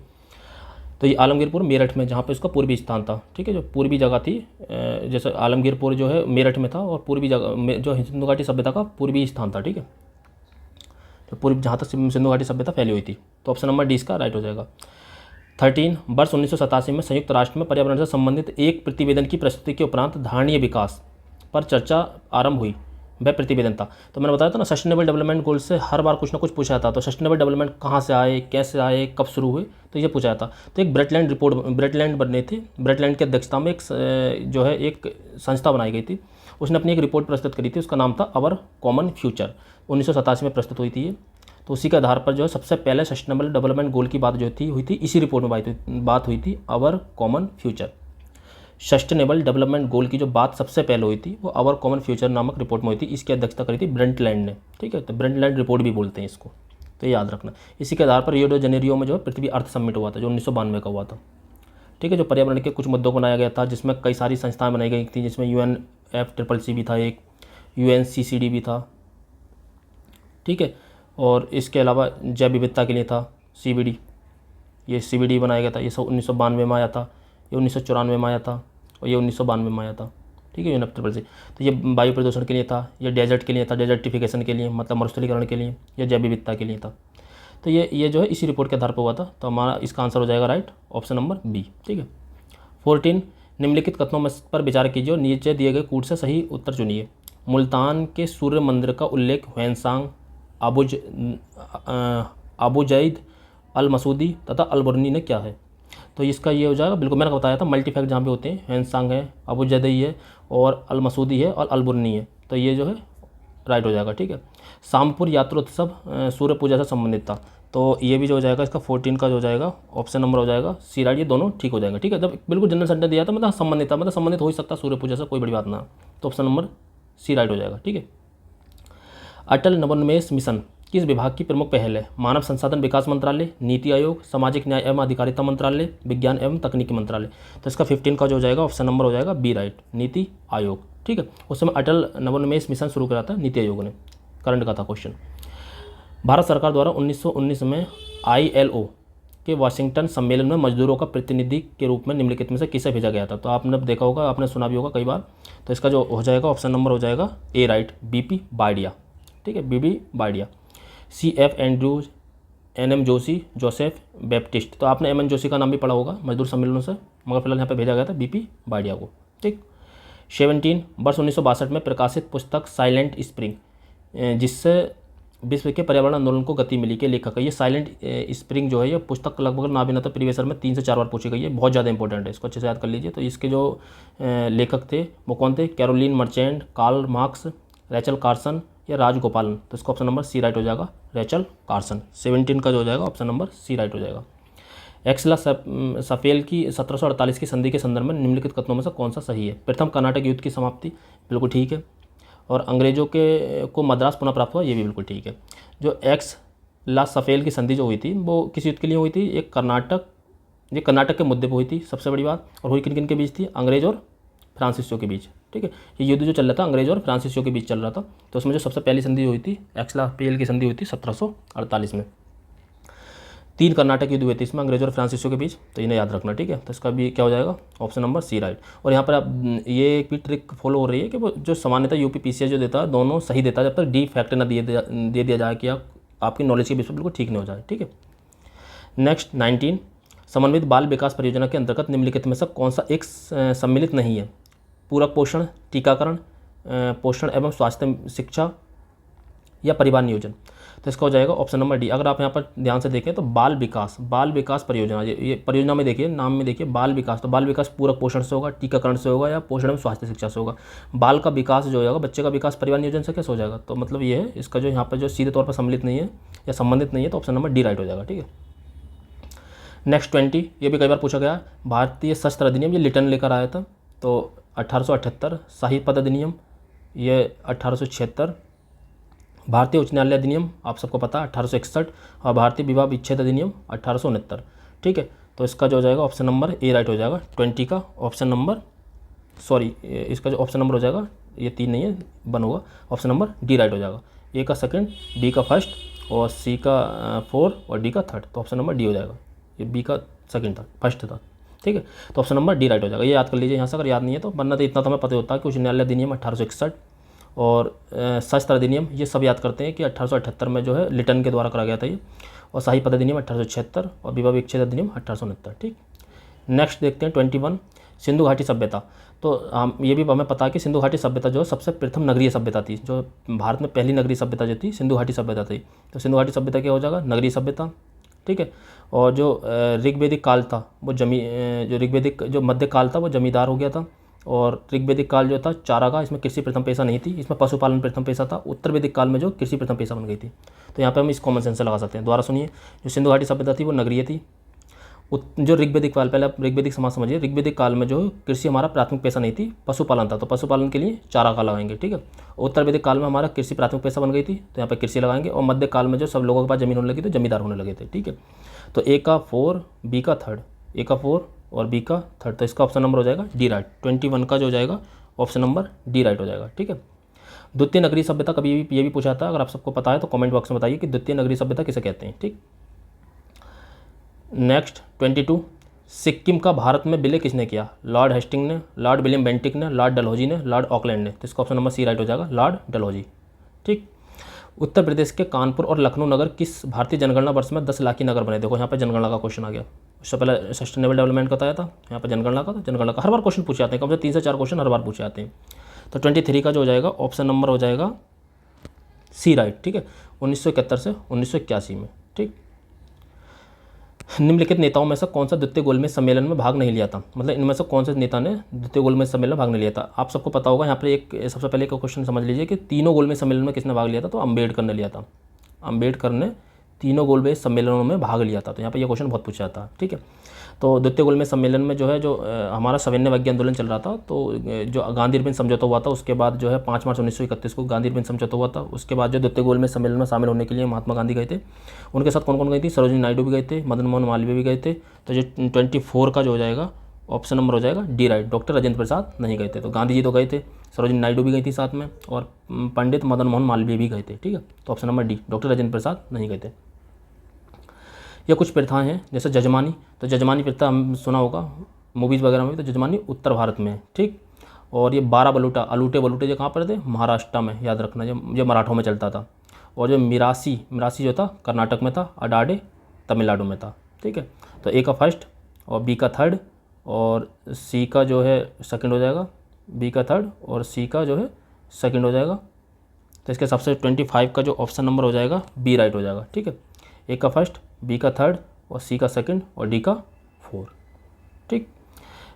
तो ये आलमगीरपुर मेरठ में, जहाँ पे उसका पूर्वी स्थान था, ठीक है, जो पूर्वी जगह थी, जैसे आलमगीरपुर जो है मेरठ में था, और पूर्वी जगह जो सिंधु घाटी सभ्यता का पूर्वी स्थान था, ठीक है, तो पूर्व जहाँ तक सिंधु घाटी सभ्यता फैली हुई थी। तो ऑप्शन नंबर डी इसका राइट हो जाएगा। 13, वर्ष 1987 में संयुक्त राष्ट्र में पर्यावरण से संबंधित एक प्रतिवेदन की प्रस्तुति के उपरांत धारणीय विकास पर चर्चा आरंभ हुई, वह प्रतिवेदन था। तो मैंने बताया था ना, सस्टेनेबल डेवलपमेंट गोल से हर बार कुछ ना कुछ पूछा था। तो सस्टेनेबल डेवलपमेंट कहाँ से आए, कैसे आए, कब शुरू हुए, तो ये पूछा था। तो एक ब्रेटलैंड रिपोर्ट, ब्रेटलैंड बने थे, ब्रेटलैंड की अध्यक्षता में एक जो है एक संस्था बनाई गई थी, उसने अपनी एक रिपोर्ट प्रस्तुत करी थी, उसका नाम था अवर कॉमन फ्यूचर। 1987 में प्रस्तुत हुई थी ये। तो उसी के आधार पर जो है सबसे पहले सस्टेनेबल डेवलपमेंट गोल की बात जो थी हुई थी, इसी रिपोर्ट में बात हुई थी, अवर common future. Sustainable development goal की जो बात सबसे पहले हुई थी वो अवर कॉमन फ्यूचर नामक रिपोर्ट में हुई थी। इसकी अध्यक्षता करी थी ब्रंटलैंड ने, ठीक है, तो ब्रंटलैंड रिपोर्ट भी बोलते हैं इसको, तो याद रखना। इसी के आधार पर रियो डे जनेरियो में जो है पृथ्वी अर्थ समिट हुआ था, जो 1992 का हुआ था, ठीक है, जो पर्यावरण के कुछ मुद्दों को बनाया गया था, जिसमें कई सारी संस्थाएं बनाई गई थी, जिसमें UNFCCC भी था, एक UNCCD भी था, ठीक है, और इसके अलावा जैव विविधता के लिए था CBD, ये CBD बनाया गया था, ये 1992 में आया था, ये 1994 में आया था, और ये 1992 में आया था, ठीक है, UNFCCC। तो ये वायु प्रदूषण के लिए था, ये डेजर्ट के लिए था, डेजर्टिफिकेशन के लिए, मतलब मरुस्थलीकरण के लिए, या जैव विविधता के लिए था। तो ये जो है इसी रिपोर्ट के आधार पर हुआ था। तो हमारा इसका आंसर हो जाएगा राइट, ऑप्शन नंबर बी, ठीक है। 14, निम्नलिखित कथनों में पर विचार कीजिए और नीचे दिए गए कूट से सही उत्तर चुनिए। मुल्तान के सूर्य मंदिर का उल्लेख ह्वेनसांग, अबुजैद, अल मसूदी तथा अलबुर्नी ने क्या है। तो इसका ये हो जाएगा, बिल्कुल मैंने बताया था मल्टी फैक्ट जहाँ पे होते हैं, ह्वेनसांग है, अबुजैदई है, और अल मसूदी है, और अलबुर्नी है, तो ये जो है राइट हो जाएगा, ठीक है। शामपुर यात्रोत्सव सूर्य पूजा से संबंधित था, तो ये भी जो हो जाएगा इसका 14 का जो हो जाएगा ऑप्शन नंबर हो जाएगा सी राइट, ये दोनों ठीक हो जाएंगे, ठीक है। जब बिल्कुल जनरल सेंटेंस दिया था मतलब संबंधित था, मतलब संबंधित हो ही सकता सूर्य पूजा से, कोई बड़ी बात ना, तो ऑप्शन नंबर सी राइट हो जाएगा, ठीक है। अटल नवोन्मेष मिशन किस विभाग की प्रमुख पहल है। मानव संसाधन विकास मंत्रालय, नीति आयोग, सामाजिक न्याय एवं अधिकारिता मंत्रालय, विज्ञान एवं तकनीकी मंत्रालय। तो इसका 15 का जो हो जाएगा ऑप्शन नंबर हो जाएगा बी राइट, नीति आयोग, ठीक है। उस समय अटल नवोन्मेष मिशन शुरू करा था नीति आयोग ने, करंट का था क्वेश्चन। भारत सरकार द्वारा 1919 में ILO के वाशिंगटन सम्मेलन में मजदूरों का प्रतिनिधि के रूप में निम्नलिखित में से किसे भेजा गया था। तो आपने देखा होगा, आपने सुना भी होगा कई बार। तो इसका जो हो जाएगा ऑप्शन नंबर हो जाएगा ए राइट, BP बाइडिया, ठीक है, BB बाइडिया। CF Andrews, NM Joshi, Joseph Baptist. तो आपने MN जोशी का नाम भी पढ़ा होगा मजदूर सम्मेलनों से, मगर फिलहाल यहाँ पे भेजा गया था BP बाइडिया को, ठीक। 17, वर्ष 1962 में प्रकाशित पुस्तक साइलेंट स्प्रिंग, जिससे विश्व के पर्यावरण आंदोलन को गति मिली, के लेखक है। ये साइलेंट स्प्रिंग जो है ये पुस्तक लगभग ना भी ना तो प्रीवियस ईयर में 3 से 4 बार पूछी गई है, बहुत ज़्यादा इंपॉर्टेंट है, इसको अच्छे से याद कर लीजिए। तो इसके जो लेखक थे वो कौन थे, Caroline Merchant, Karl Marx, Rachel Carson या राजगोपालन। तो इसका ऑप्शन नंबर सी राइट हो जाएगा, रेचल कार्सन। 17 का जो हो जाएगा ऑप्शन नंबर सी राइट हो जाएगा। एक्सला सफेल की 1748 की संधि के संदर्भ में निम्नलिखित कथनों में से कौन सा सही है। प्रथम कर्नाटक युद्ध की समाप्ति, बिल्कुल ठीक है, और अंग्रेजों के को मद्रास पुनः प्राप्त हुआ, ये भी बिल्कुल ठीक है। जो एक्स ला सफेल की संधि जो हुई थी वो किस युद्ध के लिए हुई थी, एक कर्नाटक के मुद्दे पर हुई थी सबसे बड़ी बात, और हुई किन किन के बीच थी, अंग्रेज और फ्रांसीसियों के बीच, ठीक है। ये युद्ध जो चल रहा था अंग्रेज और फ्रांसीसियों के बीच चल रहा था, तो उसमें जो सबसे पहली संधि हुई थी एक्सला-पेल की संधि हुई थी 1748 में। 3 कर्नाटक युद्ध हुए थे इसमें अंग्रेजों और फ्रांसीसियों के बीच, तो इन्हें याद रखना, ठीक है। तो इसका भी क्या हो जाएगा, ऑप्शन नंबर सी राइट। और यहाँ पर आप ये एक भी ट्रिक फॉलो हो रही है कि वो जो सामान्यतः यूपी पीसीएस जो देता है दोनों सही देता है, जब तक डी फैक्टर ना दे दिया जाए कि आपकी नॉलेज के बेस पर बिल्कुल ठीक नहीं हो जाए, ठीक है। नेक्स्ट 19, समन्वित बाल विकास परियोजना के अंतर्गत निम्नलिखित में से कौन सा एक सम्मिलित नहीं है। पूरक पोषण, टीकाकरण, पोषण एवं स्वास्थ्य शिक्षा या परिवार नियोजन। तो इसका हो जाएगा ऑप्शन नंबर डी। अगर आप यहाँ पर ध्यान से देखें तो बाल विकास परियोजना, ये परियोजना में देखिए, नाम में देखिए बाल विकास, तो बाल विकास पूरक पोषण से होगा, टीकाकरण से होगा या पोषण एवं स्वास्थ्य शिक्षा से होगा। बाल का विकास जो होगा, बच्चे का विकास परिवार नियोजन से कैसे हो जाएगा, तो मतलब ये है इसका जो यहाँ पर जो सीधे तौर पर सम्मिलित नहीं है या संबंधित नहीं है, तो ऑप्शन नंबर डी राइट हो जाएगा, ठीक है। नेक्स्ट 20, ये भी कई बार पूछा गया, भारतीय सशस्त्र अधिनियम, ये लिटन लेकर आया था, तो 1878, शाही पद अधिनियम ये 1876, भारतीय उच्च न्यायालय अधिनियम आप सबको पता है 1861, और भारतीय विवाह विच्छेद अधिनियम 1869, ठीक है। तो इसका जो हो जाएगा ऑप्शन नंबर ए राइट हो जाएगा 20 का ऑप्शन नंबर, सॉरी इसका जो ऑप्शन नंबर हो जाएगा, ये 3 नहीं है, 1 होगा, ऑप्शन नंबर डी राइट हो जाएगा। ए का सेकंड, बी का फर्स्ट और सी का 4 और डी का थर्ड, तो ऑप्शन नंबर डी हो जाएगा। ये बी का सेकंड था, फर्स्ट था, ठीक है। तो ऑप्शन नंबर डी राइट हो जाएगा, ये याद कर लीजिए यहाँ से, अगर याद नहीं है तो, वरना तो इतना तो हमें पता होता है कि उच्च न्यायालय अधिनियम 1861 और सशस्त्र अधिनियम ये सब याद करते हैं कि 1878 में जो है लिटन के द्वारा करा गया था ये, और शाही पद अधिनियम 1876 और विवाह विच्छेद अधिनियम 1869, ठीक। नेक्स्ट देखते हैं 21, सिंधु घाटी सभ्यता। तो ये भी हमें पता है कि सिंधु घाटी सभ्यता जो सबसे प्रथम नगरीय सभ्यता थी, जो भारत में पहली नगरीय सभ्यता जो थी सिंधु घाटी सभ्यता थी। तो सिंधु घाटी सभ्यता क्या हो जाएगा, नगरीय सभ्यता, ठीक है। और जो ऋग्वेदिक काल था वो जो ऋग्वेदिक जो मध्य काल था वो जमींदार हो गया था, और ऋग्वेदिक काल जो था चारागाह, इसमें कृषि प्रथम पेशा नहीं थी, इसमें पशुपालन प्रथम पेशा था। उत्तर वैदिक काल में जो कृषि प्रथम पेशा बन गई थी। तो यहाँ पे हम इस कॉमन सेंस से लगा सकते हैं। दोबारा सुनिए, जो सिंधु घाटी सभ्यता थी वो नगरीय थी। जो ऋग्वेदिक काल, पहले आप ऋग्वेदिक समाज समझिए, ऋग्वेदिक काल में जो कृषि हमारा प्राथमिक पेशा नहीं थी, पशुपालन था, तो पशुपालन के लिए चारागाह लगाएंगे, ठीक है। उत्तर वैदिक काल में हमारा कृषि प्राथमिक पेशा बन गई थी, तो यहाँ पर कृषि लगाएंगे। और मध्य काल में जो सब लोगों के पास जमीन होने लगी तो जमींदार होने लगे थे, ठीक है। तो ए का 4, बी का थर्ड, ए का 4 और बी का थर्ड, तो इसका ऑप्शन नंबर हो जाएगा डी राइट। 21 का जो हो जाएगा ऑप्शन नंबर डी राइट हो जाएगा, ठीक है। द्वितीय नगरीय सभ्यता कभी भी ये भी पूछा था, अगर आप सबको पता है तो कमेंट बॉक्स में बताइए कि द्वितीय नगरीय सभ्यता किसे कहते हैं, ठीक। नेक्स्ट 22, सिक्किम का भारत में विलय किसने किया, लॉर्ड हेस्टिंग ने, लॉर्ड विलियम बेंटिक ने, लॉर्ड डलहौजी ने, लॉर्ड ऑकलैंड ने। तो इसका ऑप्शन नंबर सी राइट हो जाएगा, लॉर्ड डलहौजी, ठीक। उत्तर प्रदेश के कानपुर और लखनऊ नगर किस भारतीय जनगणना वर्ष में 10 लाख की नगर बने। देखो यहाँ पर जनगणना का क्वेश्चन आ गया, उससे पहले सस्टेनेबल डेवलपमेंट का बताया था, यहाँ पर जनगणना का, तो जनगणना का हर बार क्वेश्चन पूछे जाते हैं, कम से 3 से 4 क्वेश्चन हर बार पूछे जाते हैं। तो 23 का जो हो जाएगा ऑप्शन नंबर हो जाएगा सी राइट, ठीक है। 1971 से 1981 में, ठीक। निम्नलिखित नेताओं में से कौन सा द्वितीय गोलमेज सम्मेलन में भाग नहीं लिया था, मतलब इनमें से कौन से नेता ने द्वितीय गोलमेज सम्मेलन में भाग नहीं लिया था। आप सबको पता होगा, यहाँ पर एक सबसे पहले का क्वेश्चन समझ लीजिए कि तीनों गोलमेज सम्मेलन में किसने भाग लिया था, तो अम्बेडकर ने लिया था। अम्बेडकर ने तीनों गोलमेज सम्मेलनों में भाग लिया था, तो यहाँ पर यह क्वेश्चन बहुत पूछा जाता है, ठीक है। तो द्वितीय गोलमेज सम्मेलन में जो है जो हमारा सविनय अवज्ञा आंदोलन चल रहा था, तो जो गांधी इरविन समझौता हुआ था, उसके बाद जो है 5 मार्च 1931 को गांधी इरविन समझौता हुआ था। उसके बाद जो द्वितीय गोलमेज सम्मेलन में शामिल होने के लिए महात्मा गांधी गए थे, उनके साथ कौन कौन गई थी, सरोजिनी नायडू भी गए थे, मदन मोहन मालवीय भी गए थे। तो जो 24 का जो हो जाएगा ऑप्शन नंबर हो जाएगा D right, doctor Rajendra Prasad नहीं गए थे। तो गांधी जी तो गए थे, सरोजिनी नायडू भी गई थी साथ में, और पंडित मदन मोहन मालवीय भी गए थे, ठीक है। तो option number D, doctor Rajendra Prasad नहीं गए थे। या कुछ प्रथाएं हैं जैसे जजमानी, तो जजमानी प्रथा हम सुना होगा मूवीज़ वगैरह में भी, तो जजमानी उत्तर भारत में है, ठीक। और ये 12 बलूटा, अलूटे बलूटे जो कहाँ पर थे, महाराष्ट्र में, याद रखना, जो मराठों में चलता था। और जो मिरासी जो था कर्नाटक में था, अडाडे तमिलनाडु में था, ठीक है। तो ए का फर्स्ट और बी का थर्ड और सी का जो है सेकंड हो जाएगा, बी का थर्ड और सी का जो है सेकंड हो जाएगा। तो इसके हिसाब से 25 का जो ऑप्शन नंबर हो जाएगा बी राइट हो जाएगा, ठीक है। ए का फर्स्ट, बी का थर्ड और सी का सेकंड और डी का 4, ठीक।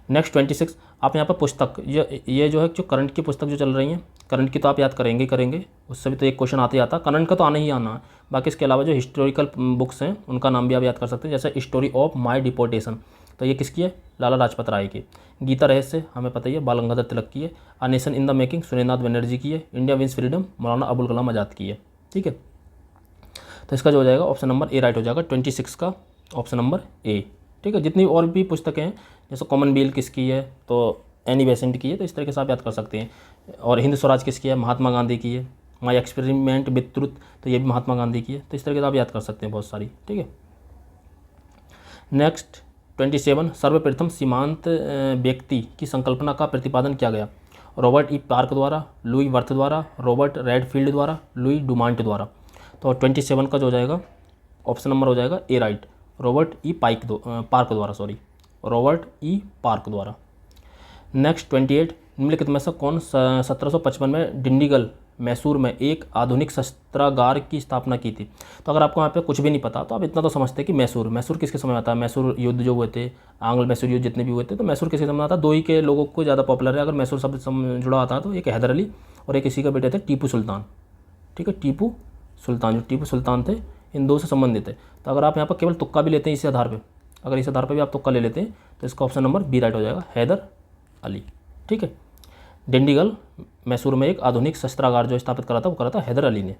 नेक्स्ट 26, आप यहाँ पर पुस्तक, ये जो है जो करंट की पुस्तक जो चल रही हैं, करंट की तो आप याद करेंगे, उससे भी तो एक क्वेश्चन आते ही आता, करंट का तो आना ही आना है। बाकी इसके अलावा जो हिस्टोरिकल बुक्स हैं उनका नाम भी आप याद कर सकते हैं, जैसे स्टोरी ऑफ माई डिपोर्टेशन, तो ये किसकी है, लाला लाजपत राय की। गीता रहस्य हमें पता ही है, बाल गंगाधर तिलक की है। A nation in the making Surendranath Banerjee की है। India wins freedom Maulana Abul Kalam Azad की है, ठीक है। तो इसका जो हो जाएगा ऑप्शन नंबर ए राइट हो जाएगा, 26 का ऑप्शन नंबर ए, ठीक है। जितनी और भी पुस्तकें हैं जैसे कॉमनवेल्थ किसकी है, तो एनी बेसेंट की है, तो इस तरीके से आप याद कर सकते हैं। और हिंद स्वराज किसकी है, महात्मा गांधी की है। माई एक्सपेरिमेंट विद ट्रुथ, तो ये भी महात्मा गांधी की है। तो इस तरीके से आप याद कर सकते हैं बहुत सारी, ठीक है। नेक्स्ट 27, सर्वप्रथम सीमांत व्यक्ति की संकल्पना का प्रतिपादन किया गया। रॉबर्ट ई पार्क द्वारा, लुई वर्थ द्वारा, रॉबर्ट रेडफील्ड द्वारा, लुई डुमांट द्वारा। तो 27 का जो हो जाएगा ऑप्शन नंबर हो जाएगा ए राइट, रॉबर्ट ई पार्क द्वारा, रॉबर्ट ई पार्क द्वारा। नेक्स्ट 28, निम्नलिखित में से कौन 1755 में डिंडीगल मैसूर में एक आधुनिक शस्त्रागार की स्थापना की थी। तो अगर आपको यहाँ पे कुछ भी नहीं पता तो आप इतना तो समझते हैं कि मैसूर किसके समय आता है। मैसूर युद्ध जो हुए थे, आंग्ल मैसूर युद्ध जितने भी हुए थे, तो मैसूर किसके समय आता है। दो ही के लोगों को ज़्यादा पॉपुलर है अगर मैसूर शब्द जुड़ा आता है तो, एक हैदर अली और एक इसी के बेटे थे टीपू सुल्तान, ठीक है। टीपू सुल्तान, जो टीपू सुल्तान थे, इन दो से संबंधित है। तो अगर आप यहाँ पर केवल तुक्का भी लेते हैं इसी आधार पर, अगर इस आधार पर भी आप तुक्का ले लेते हैं तो इसका ऑप्शन नंबर बी राइट हो जाएगा, हैदर अली, ठीक है। डिंडीगल मैसूर में एक आधुनिक शस्त्रागार जो स्थापित करा था वो करा था हैदर अली ने।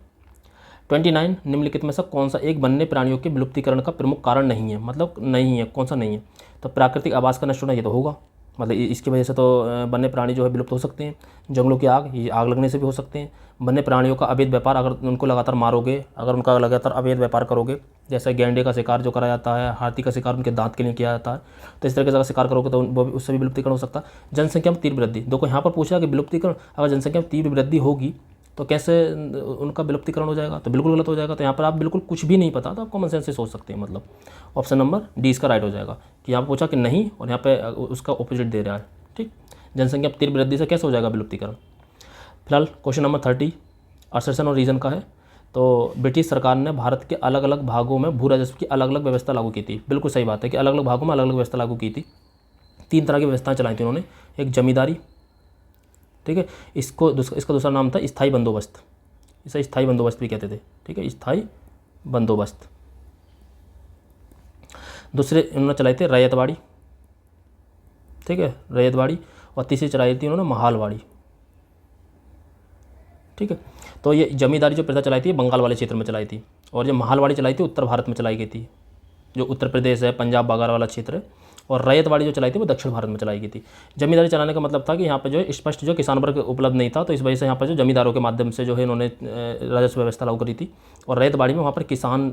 29, निम्नलिखित में से कौन सा एक वन्य प्राणियों के विलुप्तीकरण का प्रमुख कारण नहीं है, मतलब नहीं है, कौन सा नहीं है। तो प्राकृतिक आवास का नष्ट होना ये तो होगा, मतलब इसकी वजह से तो वन्य प्राणी जो है विलुप्त हो सकते हैं। जंगलों की आग, ये आग लगने से भी हो सकते हैं। वन्य प्राणियों का अवैध व्यापार, अगर उनको लगातार मारोगे, अगर उनका लगातार अवैध व्यापार करोगे, जैसे गैंडे का शिकार जो करा जाता है, हाथी का शिकार उनके दांत के लिए किया जाता है, तो इस तरीके से अगर शिकार करोगे तो वो भी, उससे भी विलुप्तीकरण हो सकता है। जनसंख्या में तीव्र वृद्धि, देखो यहाँ पर पूछा कि विलुप्तीकरण, अगर जनसंख्या में तीव्र वृद्धि होगी तो कैसे उनका विलुप्तीकरण हो जाएगा, तो बिल्कुल गलत हो जाएगा। तो यहाँ पर आप बिल्कुल कुछ भी नहीं पता तो आप कॉमन सेंस से सोच सकते हैं, मतलब ऑप्शन नंबर डी इसका राइट हो जाएगा कि यहाँ पर पूछा कि नहीं और यहाँ पे उसका ऑपोजिट दे रहा है, ठीक। जनसंख्या तीव्र वृद्धि से कैसे हो जाएगा विलुप्तीकरण। फिलहाल क्वेश्चन नंबर 30 असर्शन और रीजन का है। तो ब्रिटिश सरकार ने भारत के अलग अलग भागों में भू राजस्व की अलग अलग व्यवस्था लागू की थी। बिल्कुल सही बात है कि अलग अलग भागों में अलग अलग व्यवस्था लागू की थी। 3 तरह की व्यवस्थाएं चलाई थी उन्होंने, एक जमींदारी, ठीक है, इसका दूसरा नाम था स्थायी बंदोबस्त, इसे स्थायी बंदोबस्त भी कहते थे, ठीक है, स्थायी बंदोबस्त। दूसरे उन्होंने चलाई थी रैयतवाड़ी, ठीक है, रैयतवाड़ी। और तीसरी चलाई थी उन्होंने महालवाड़ी, ठीक है। तो ये जमींदारी जो प्रथा चलाई थी बंगाल वाले क्षेत्र में चलाई थी, और जो महालवाड़ी चलाई थी उत्तर भारत में चलाई गई थी, जो उत्तर प्रदेश है, पंजाब वगैरह वाला क्षेत्र है। और रैयतवाड़ी जो चलाई थी वो दक्षिण भारत में चलाई गई थी। जमींदारी चलाने का मतलब था कि यहाँ पे जो है स्पष्ट जो किसान वर्ग उपलब्ध नहीं था, तो इस वजह से यहाँ पर जो जमींदारों के माध्यम से जो है इन्होंने राजस्व व्यवस्था लागू करी थी। और रैयतवाड़ी में वहाँ पर किसान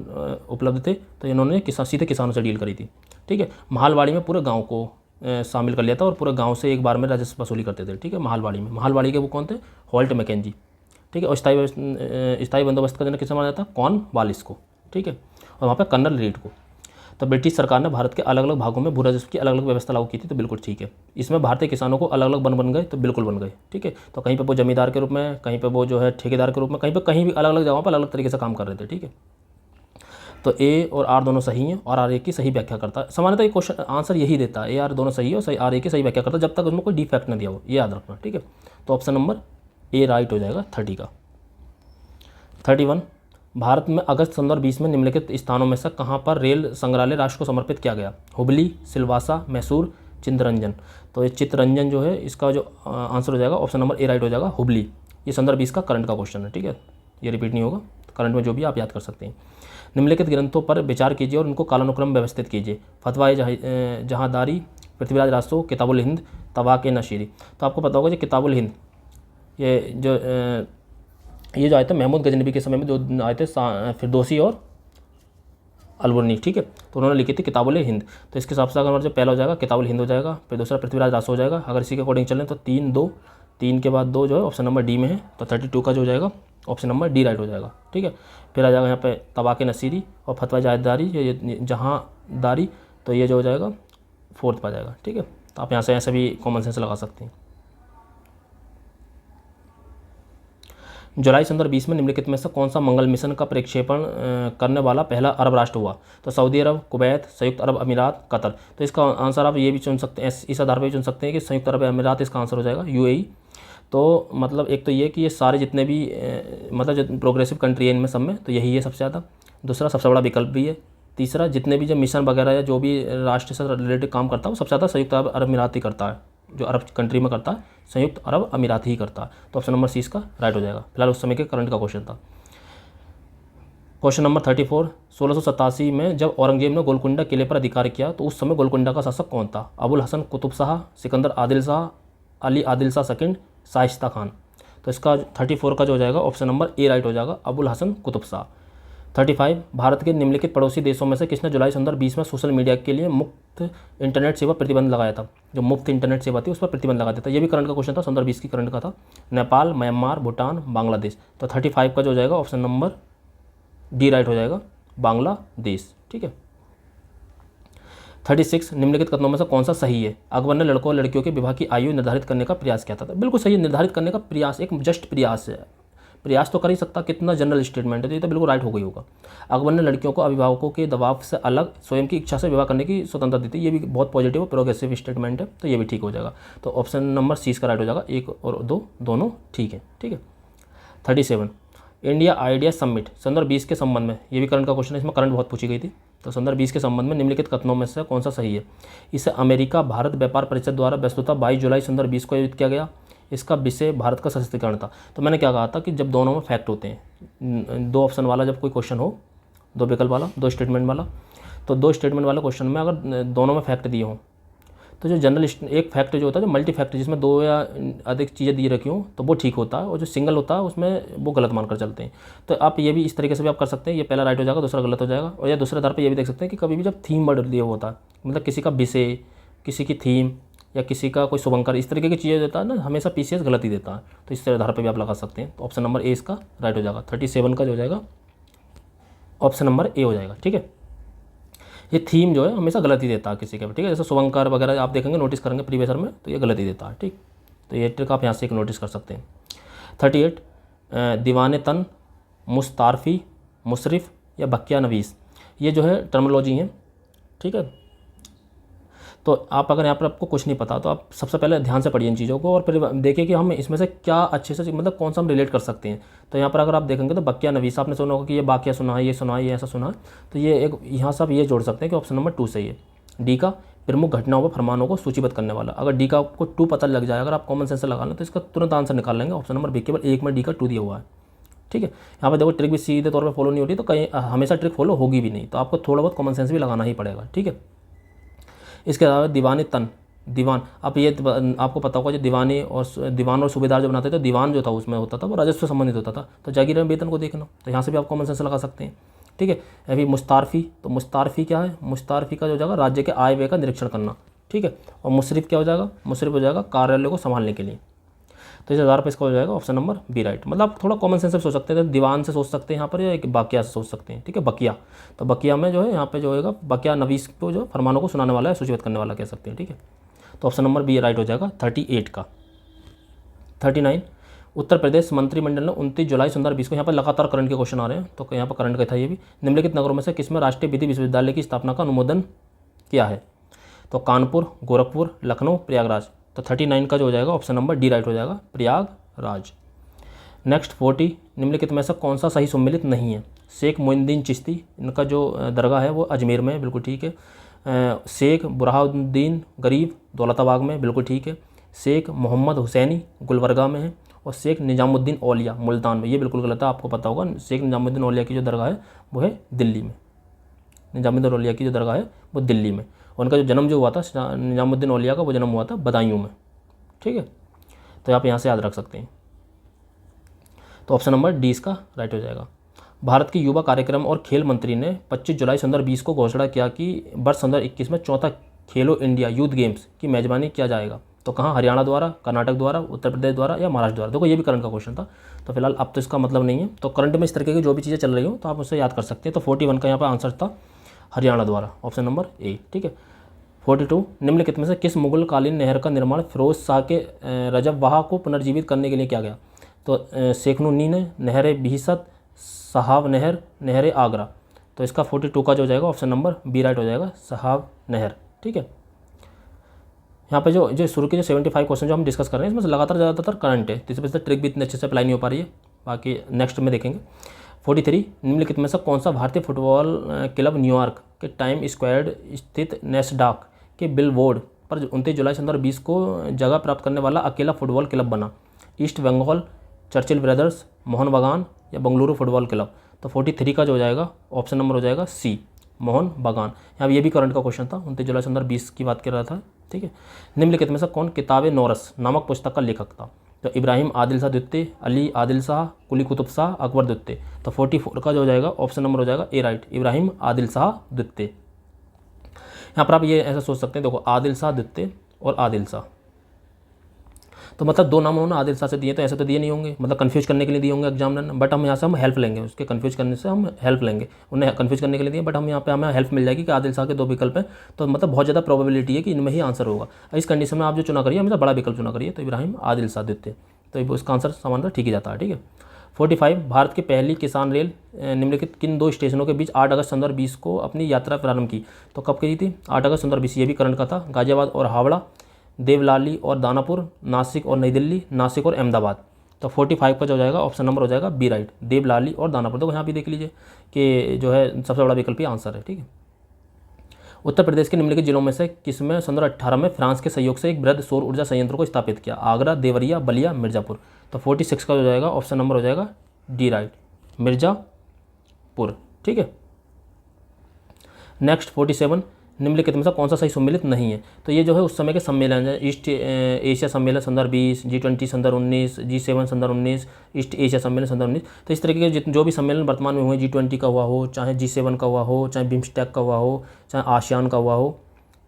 उपलब्ध थे तो इन्होंने सीधे किसानों से डील करी थी, ठीक है। महालवाड़ी में पूरे गाँव को शामिल कर लिया था और पूरे गाँव से एक बार में राजस्व वसूली करते थे, ठीक है। महालवाड़ी के वो कौन थे, हॉल्ट मैकेंजी, ठीक है। और स्थायी बंदोबस्त का जनक किसे माना जाता है, कॉर्नवालिस को, ठीक है। और वहाँ पे कर्नल रीड को। तो ब्रिटिश सरकार ने भारत के अलग अलग भागों में भू राजस्व की अलग अलग व्यवस्था लागू की थी, तो बिल्कुल ठीक है। इसमें भारतीय किसानों को अलग अलग बन गए, तो बिल्कुल बन गए, ठीक है। तो कहीं पे वो जमींदार के रूप में, कहीं पे वो जो है ठेकेदार के रूप में, कहीं भी अलग अलग जगहों पर अलग अलग तरीके से काम कर रहे थे, ठीक है। तो ए और आर दोनों सही हैं और आर ए की सही व्याख्या करता है। सामान्यतः ये क्वेश्चन आंसर यही देता है, ए आर दोनों सही है और सही आर ए की सही व्याख्या करता है, जब तक उसमें कोई डिफेक्ट न दिया हो, ये याद रखना, ठीक है। तो ऑप्शन नंबर ए राइट हो जाएगा 30 का। 31, भारत में अगस्त 2020 में निम्नलिखित स्थानों में से कहाँ पर रेल संग्रहालय राष्ट्र को समर्पित किया गया। हुबली, सिलवासा, मैसूर, चित्तरंजन। तो ये चित्तरंजन जो है इसका जो आंसर हो जाएगा ऑप्शन नंबर ए राइट हो जाएगा, हुबली। ये 2020 का करंट का क्वेश्चन है, ठीक है, ये रिपीट नहीं होगा, करंट में जो भी आप याद कर सकते हैं। निम्नलिखित ग्रंथों पर विचार कीजिए और उनको कालानुक्रम व्यवस्थित कीजिए। फतवा जहांदारी, पृथ्वीराज रासो, किताबुल हिंद, तवाक़ नशीरी। तो आपको पता होगा जो किताबुल हिंद ये जो आए थे महमूद गजनबी के समय में जो आए थे फिरदौसी और अलबुर्नी, ठीक है। तो उन्होंने लिखी थी किताबुल हिंद। तो इसके हिसाब से अगर जो पहला हो जाएगा किताबुल हिंद हो जाएगा, फिर दूसरा पृथ्वीराज रासो हो जाएगा। अगर इसी के अकॉर्डिंग चलें तो 3 के बाद 2 जो है ऑप्शन नंबर डी में है, तो 32 का जो हो जाएगा ऑप्शन नंबर डी राइट हो जाएगा, ठीक है। फिर आ जाएगा यहाँ पे तवाक़ नसीरी और फतवा जहांदारी, तो ये जो हो जाएगा 4th पर जाएगा, ठीक है। तो आप यहाँ से ऐसे भी कॉमन सेंस लगा सकते हैं। जुलाई 2020 में निम्नलिखित में से कौन सा मंगल मिशन का प्रक्षेपण करने वाला पहला अरब राष्ट्र हुआ। तो सऊदी अरब, कुवैत, संयुक्त अरब अमीरात, कतर। तो इसका आंसर आप ये भी चुन सकते हैं, इस आधार पर भी चुन सकते हैं कि संयुक्त अरब अमीरात इसका आंसर हो जाएगा, यूएई। तो मतलब एक तो ये कि ये सारे जितने भी मतलब जो प्रोग्रेसिव कंट्री है इनमें सब में, तो यही है सबसे ज़्यादा। दूसरा सबसे बड़ा विकल्प भी है। तीसरा जितने भी जो मिशन वगैरह या जो भी राष्ट्र से रिलेटेड काम करता है वो सबसे ज़्यादा संयुक्त अरब अमीरात ही करता है, जो अरब कंट्री में करता है संयुक्त अरब अमीरात ही करता है। तो ऑप्शन नंबर सी इसका राइट हो जाएगा। फिलहाल उस समय के करंट का क्वेश्चन था। क्वेश्चन नंबर 34, 1687 में जब औरंगजेब ने गोलकुंडा किले पर अधिकार किया तो उस समय गोलकुंडा का शासक कौन था। अबुल हसन कुतुब शाह, सिकंदर आदिल शाह, अली आदिल शाह सेकंड, शाइस्ता खान। तो इसका 34 का जो हो जाएगा ऑप्शन नंबर ए राइट हो जाएगा, अबुल हसन कुतुब शाह। 35 भारत के निम्नलिखित पड़ोसी देशों में से किसने जुलाई 2020 में सोशल मीडिया के लिए मुफ्त इंटरनेट सेवा प्रतिबंध लगाया था? जो मुफ्त इंटरनेट सेवा थी उस पर प्रतिबंध लगा दिया था। ये भी करंट का क्वेश्चन था, 2020 की करंट का था। नेपाल, म्यांमार, भूटान, बांग्लादेश। तो 35 का जो हो जाएगा ऑप्शन नंबर डी राइट हो जाएगा, बांग्लादेश। ठीक है। 36 निम्नलिखित कथनों में से कौन सा सही है? अकबर ने लड़कों और लड़कियों के विवाह की आयु निर्धारित करने का प्रयास किया था। बिल्कुल सही है, निर्धारित करने का प्रयास, एक जस्ट प्रयास है, प्रयास तो कर ही सकता, कितना जनरल स्टेटमेंट है, तो ये तो बिल्कुल राइट हो गई होगा। अकबर ने लड़कियों को अभिभावकों के दबाव से अलग स्वयं की इच्छा से विवाह करने की स्वतंत्रता दी थी। ये भी बहुत पॉजिटिव और प्रोग्रेसिव स्टेटमेंट है, तो ये भी ठीक हो जाएगा। तो ऑप्शन नंबर सी का राइट हो जाएगा, 1 और 2 दोनों ठीक है। ठीक है। 37 इंडिया आइडिया समिट 2020 के संबंध में, ये भी करंट का क्वेश्चन है, इसमें करंट बहुत पूछी गई थी। तो 2020 के संबंध में निम्नलिखित कथनों में से कौन सा सही है? इसे अमेरिका भारत व्यापार परिषद द्वारा वस्तुतः 22 जुलाई 2020 को आयोजित किया गया। इसका विषय भारत का सशक्तिकरण था। तो मैंने क्या कहा था कि जब दोनों में फैक्ट होते हैं, 2 ऑप्शन वाला जब कोई क्वेश्चन हो, 2 विकल्प वाला, 2 स्टेटमेंट वाला, तो 2 स्टेटमेंट वाले क्वेश्चन में अगर दोनों में फैक्ट दिए हों, तो जो जनरल एक फैक्ट जो होता है, जो मल्टी फैक्ट जिसमें 2 या अधिक चीज़ें दी रखी हों, तो वो ठीक होता है, और जो सिंगल होता है उसमें वो गलत मानकर चलते हैं। तो आप ये भी इस तरीके से भी आप कर सकते हैं, ये पहला राइट हो जाएगा, दूसरा गलत हो जाएगा। और या दूसरे आधार पर ये भी देख सकते हैं कि कभी भी जब थीम वर्ड दिया होता है, मतलब किसी का विषय, किसी की थीम, या किसी का कोई शुभंकर, इस तरीके की चीज़ें देता है ना, हमेशा पीसीएस गलत ही देता है। तो इस आधार पर भी आप लगा सकते हैं। तो ऑप्शन नंबर ए इसका राइट हो जाएगा। 37 का जो हो जाएगा ऑप्शन नंबर ए हो जाएगा। ठीक है। ये थीम जो है हमेशा गलत ही देता है किसी का भी। ठीक है। जैसे शुभंकर वगैरह आप देखेंगे, नोटिस करेंगे प्रीवियस ईयर में, तो ये गलत ही देता है। ठीक। तो ये ट्रिक आप यहाँ से एक नोटिस कर सकते हैं। 38 दीवाने तन, मुस्तारफ़ी, मुशरिफ या बकिया नवीस, ये जो है टर्मोलॉजी है। ठीक है। तो आप अगर यहाँ पर आपको कुछ नहीं पता, तो आप सबसे पहले ध्यान से पढ़िए इन चीज़ों को, और फिर देखिए कि हम इसमें से क्या अच्छे से, मतलब कौन सा हम रिलेट कर सकते हैं। तो यहाँ पर अगर आप देखेंगे तो बकिया नवीस, आपने सुना होगा कि ये बाकिया सुना है, ये सुना है, ये ऐसा सुना है, तो ये एक यहाँ से आप ये जोड़ सकते हैं कि ऑप्शन नंबर 2 सही है। डी का प्रमुख घटनाओं व फरमानों को सूचीबद्ध करने वाला। अगर डी का आपको 2 पता लग जाए, अगर आप कॉमन सेंस से लगा लें, तो इसका तुरंत आंसर निकाल लेंगे। ऑप्शन नंबर बी, केवल एक में डी का 2 दिया हुआ है। ठीक है। यहाँ पर देखो ट्रिक भी सीधे तौर पर फॉलो नहीं होती, तो कहीं हमेशा ट्रिक फॉलो होगी भी नहीं, तो आपको थोड़ा बहुत कॉमन सेंस भी लगाना ही पड़ेगा। ठीक है। इसके अलावा दीवाने तन, दीवान, आप ये आपको पता होगा, जो दीवान और सूबेदार जो बनाते थे, तो दीवान जो था उसमें होता था वो राजस्व से संबंधित होता था, तो जागीर में वेतन को देखना, तो यहाँ से भी आप कॉमन सेंस लगा सकते हैं। ठीक है। अभी मुस्तारफ़ी, तो मुस्तारफ़ी क्या है? मुस्तारफ़ी का जो हो जाएगा राज्य के आय व्यय का निरीक्षण करना। ठीक है। और मुशरिफ क्या हो जाएगा? मुशरिफ हो जाएगा कार्यालय को संभालने के लिए। तो इस आधार पर इसका हो जाएगा ऑप्शन नंबर बी राइट। मतलब आप थोड़ा कॉमन सेंस से सोच सकते हैं, तो दीवान से सोच सकते हैं यहाँ पर, या एक बाकिया से सोच सकते हैं। ठीक है। बकिया, तो बकिया में जो है यहाँ पे जो होगा, बकिया नवीस को जो फरमानों को सुनाने वाला है, सूचीबद्ध करने वाला कह सकते हैं। ठीक है। तो ऑप्शन नंबर बी राइट हो जाएगा 38 का। 39 उत्तर प्रदेश मंत्रिमंडल ने 29 जुलाई 2020 को, यहाँ पर लगातार करंट के क्वेश्चन आ रहे हैं, तो यहाँ पर करंट का था ये भी, निम्नलिखित नगरों में से किसमें राष्ट्रीय विधि विश्वविद्यालय की स्थापना का अनुमोदन किया है? तो कानपुर, गोरखपुर, लखनऊ, प्रयागराज। तो 39 का जो हो जाएगा ऑप्शन नंबर डी राइट हो जाएगा, प्रयागराज। नेक्स्ट 40 निम्नलिखित में से कौन सा सही सम्मिलित नहीं है? शेख मोइनुद्दीन चिश्ती, इनका जो दरगाह है वो अजमेर में है, बिल्कुल ठीक है। शेख बुरहानुद्दीन गरीब दौलताबाग में, बिल्कुल ठीक है। शेख मोहम्मद हुसैनी गुलबर्गा में है। और शेख निजामुद्दीन औलिया मुल्तान में, ये बिल्कुल गलत है, आपको पता होगा। शेख निजामुद्दीन औलिया की जो दरगाह है वो है दिल्ली में। निजामुद्दीन औलिया की जो दरगाह है वो दिल्ली में। उनका जो जन्म जो हुआ था निजामुद्दीन औलिया का, वो जन्म हुआ था बदायूं में। ठीक है। तो आप यहाँ से याद रख सकते हैं। तो ऑप्शन नंबर डी इसका राइट हो जाएगा। भारत की युवा कार्यक्रम और खेल मंत्री ने 25 जुलाई 2020 को घोषणा किया कि वर्ष 2021 में 4था खेलो इंडिया यूथ गेम्स की मेजबानी किया जाएगा। तो कहाँ? हरियाणा द्वारा, कर्नाटक द्वारा, उत्तर प्रदेश द्वारा या महाराष्ट्र द्वारा। देखो ये भी करंट का क्वेश्चन था, तो फिलहाल अब तो इसका मतलब नहीं है। तो करंट में इस तरीके की जो भी चीज़ें चल रही हो तो आप उससे याद कर सकते हैं। तो 41 का यहाँ पर आंसर था हरियाणा द्वारा, ऑप्शन नंबर ए। ठीक है। 42 निम्नलिखित में से किस मुगल कालीन नहर का निर्माण फिरोज शाह के रजबवाह को पुनर्जीवित करने के लिए किया गया? तो शेखनुनी ने, नहर बिहसत, सहाब नहर, नहर आगरा। तो इसका 42 का जो हो जाएगा ऑप्शन नंबर बी राइट हो जाएगा, सहाब नहर। ठीक है। यहाँ पे जो शुरू के जो 75 क्वेश्चन जो हम डिस्कस कर रहे हैं, इसमें से लगातार ज़्यादातर करंट है, तो इस वजह से ट्रिक भी इतने अच्छे से अप्लाई नहीं हो पा रही है, बाकी नेक्स्ट में देखेंगे। 43 निम्नलिखित में से कौन सा भारतीय फुटबॉल क्लब न्यूयॉर्क के टाइम स्क्वायर स्थित नेस्डॉक के बिलबोर्ड पर 29 जुलाई 2020 को जगह प्राप्त करने वाला अकेला फुटबॉल क्लब बना? East Bengal, Churchill Brothers, Mohun Bagan या बंगलुरु फुटबॉल क्लब। तो 43 का जो हो जाएगा ऑप्शन नंबर हो जाएगा सी, मोहन बगान। यहाँ ये भी करंट का क्वेश्चन था, 29 जुलाई 2020 की बात कर रहा था, ठीक है। निम्नलिखित में से कौन किताब नौरस नामक पुस्तक का लेखक था? तो इब्राहिम आदिल शाह द्वितीय, अली आदिल शाह, कुली कुतुब शाह, अकबर द्वितीय। तो 44 का जो हो जाएगा ऑप्शन नंबर हो जाएगा ए राइट, इब्राहिम आदिल शाह द्वितीय। यहाँ पर आप ये ऐसा सोच सकते हैं, देखो आदिल शाह द्वितीय और आदिल शाह, तो मतलब दो नाम उन्होंने आदिल शाह से दिए, तो ऐसे तो दिए नहीं होंगे, मतलब कंफ्यूज करने के लिए दिए होंगे एग्जामिनर ने, बट हम यहाँ से हम हेल्प लेंगे, उसके कंफ्यूज करने से हम हेल्प लेंगे। उन्हें कंफ्यूज करने के लिए दिए, बट हम यहाँ पे हमें हेल्प मिल जाएगी कि आदिल शाह के 2 विकल्प हैं, तो मतलब बहुत ज़्यादा प्रोबेबिलिटी है कि इनमें ही आंसर होगा। इस कंडीशन में आप जो चुना करिए हमेशा बड़ा विकल्प चुना करिए, तो इब्राहिम आदिल शाह द्वितीय, तो इसका आंसर समांतर ठीक ही जाता है। ठीक है। 45 भारत की पहली किसान रेल निम्नलिखित किन 2 स्टेशनों के बीच 8 अगस्त 2020 को अपनी यात्रा प्रारंभ की? तो कब की थी? 8 अगस्त 2020, ये भी करंट का था। गाजियाबाद और हावड़ा, देवलाली और दानापुर, नासिक और नई दिल्ली, नासिक और अहमदाबाद। तो 45 का जो हो जाएगा ऑप्शन नंबर हो जाएगा बी राइट, देवलाली और दानापुर। तो यहाँ भी देख लीजिए कि जो है सबसे बड़ा विकल्प ही आंसर है। ठीक है। उत्तर प्रदेश के निम्नलिखित जिलों में से किसमें 2018 में फ्रांस के सहयोग से एक बृहद सौर ऊर्जा संयंत्र को स्थापित किया? आगरा, देवरिया, बलिया, मिर्जापुर। तो 46 का जो जाएगा ऑप्शन नंबर हो जाएगा डी राइट, मिर्जापुर। ठीक है। नेक्स्ट 47 निम्नलिखित में से कौन सा सही सम्मिलित नहीं है? तो ये जो है उस समय के सम्मेलन है, ईस्ट एशिया सम्मेलन 2020, G20 2019, G7 2019, ईस्ट एशिया सम्मेलन 2019। तो इस तरीके के जो भी सम्मेलन वर्तमान में हुए, G20 का हुआ हो, चाहे G7 का हुआ हो, चाहे बिम्स्टेक का हुआ हो, चाहे आसियान का हुआ हो,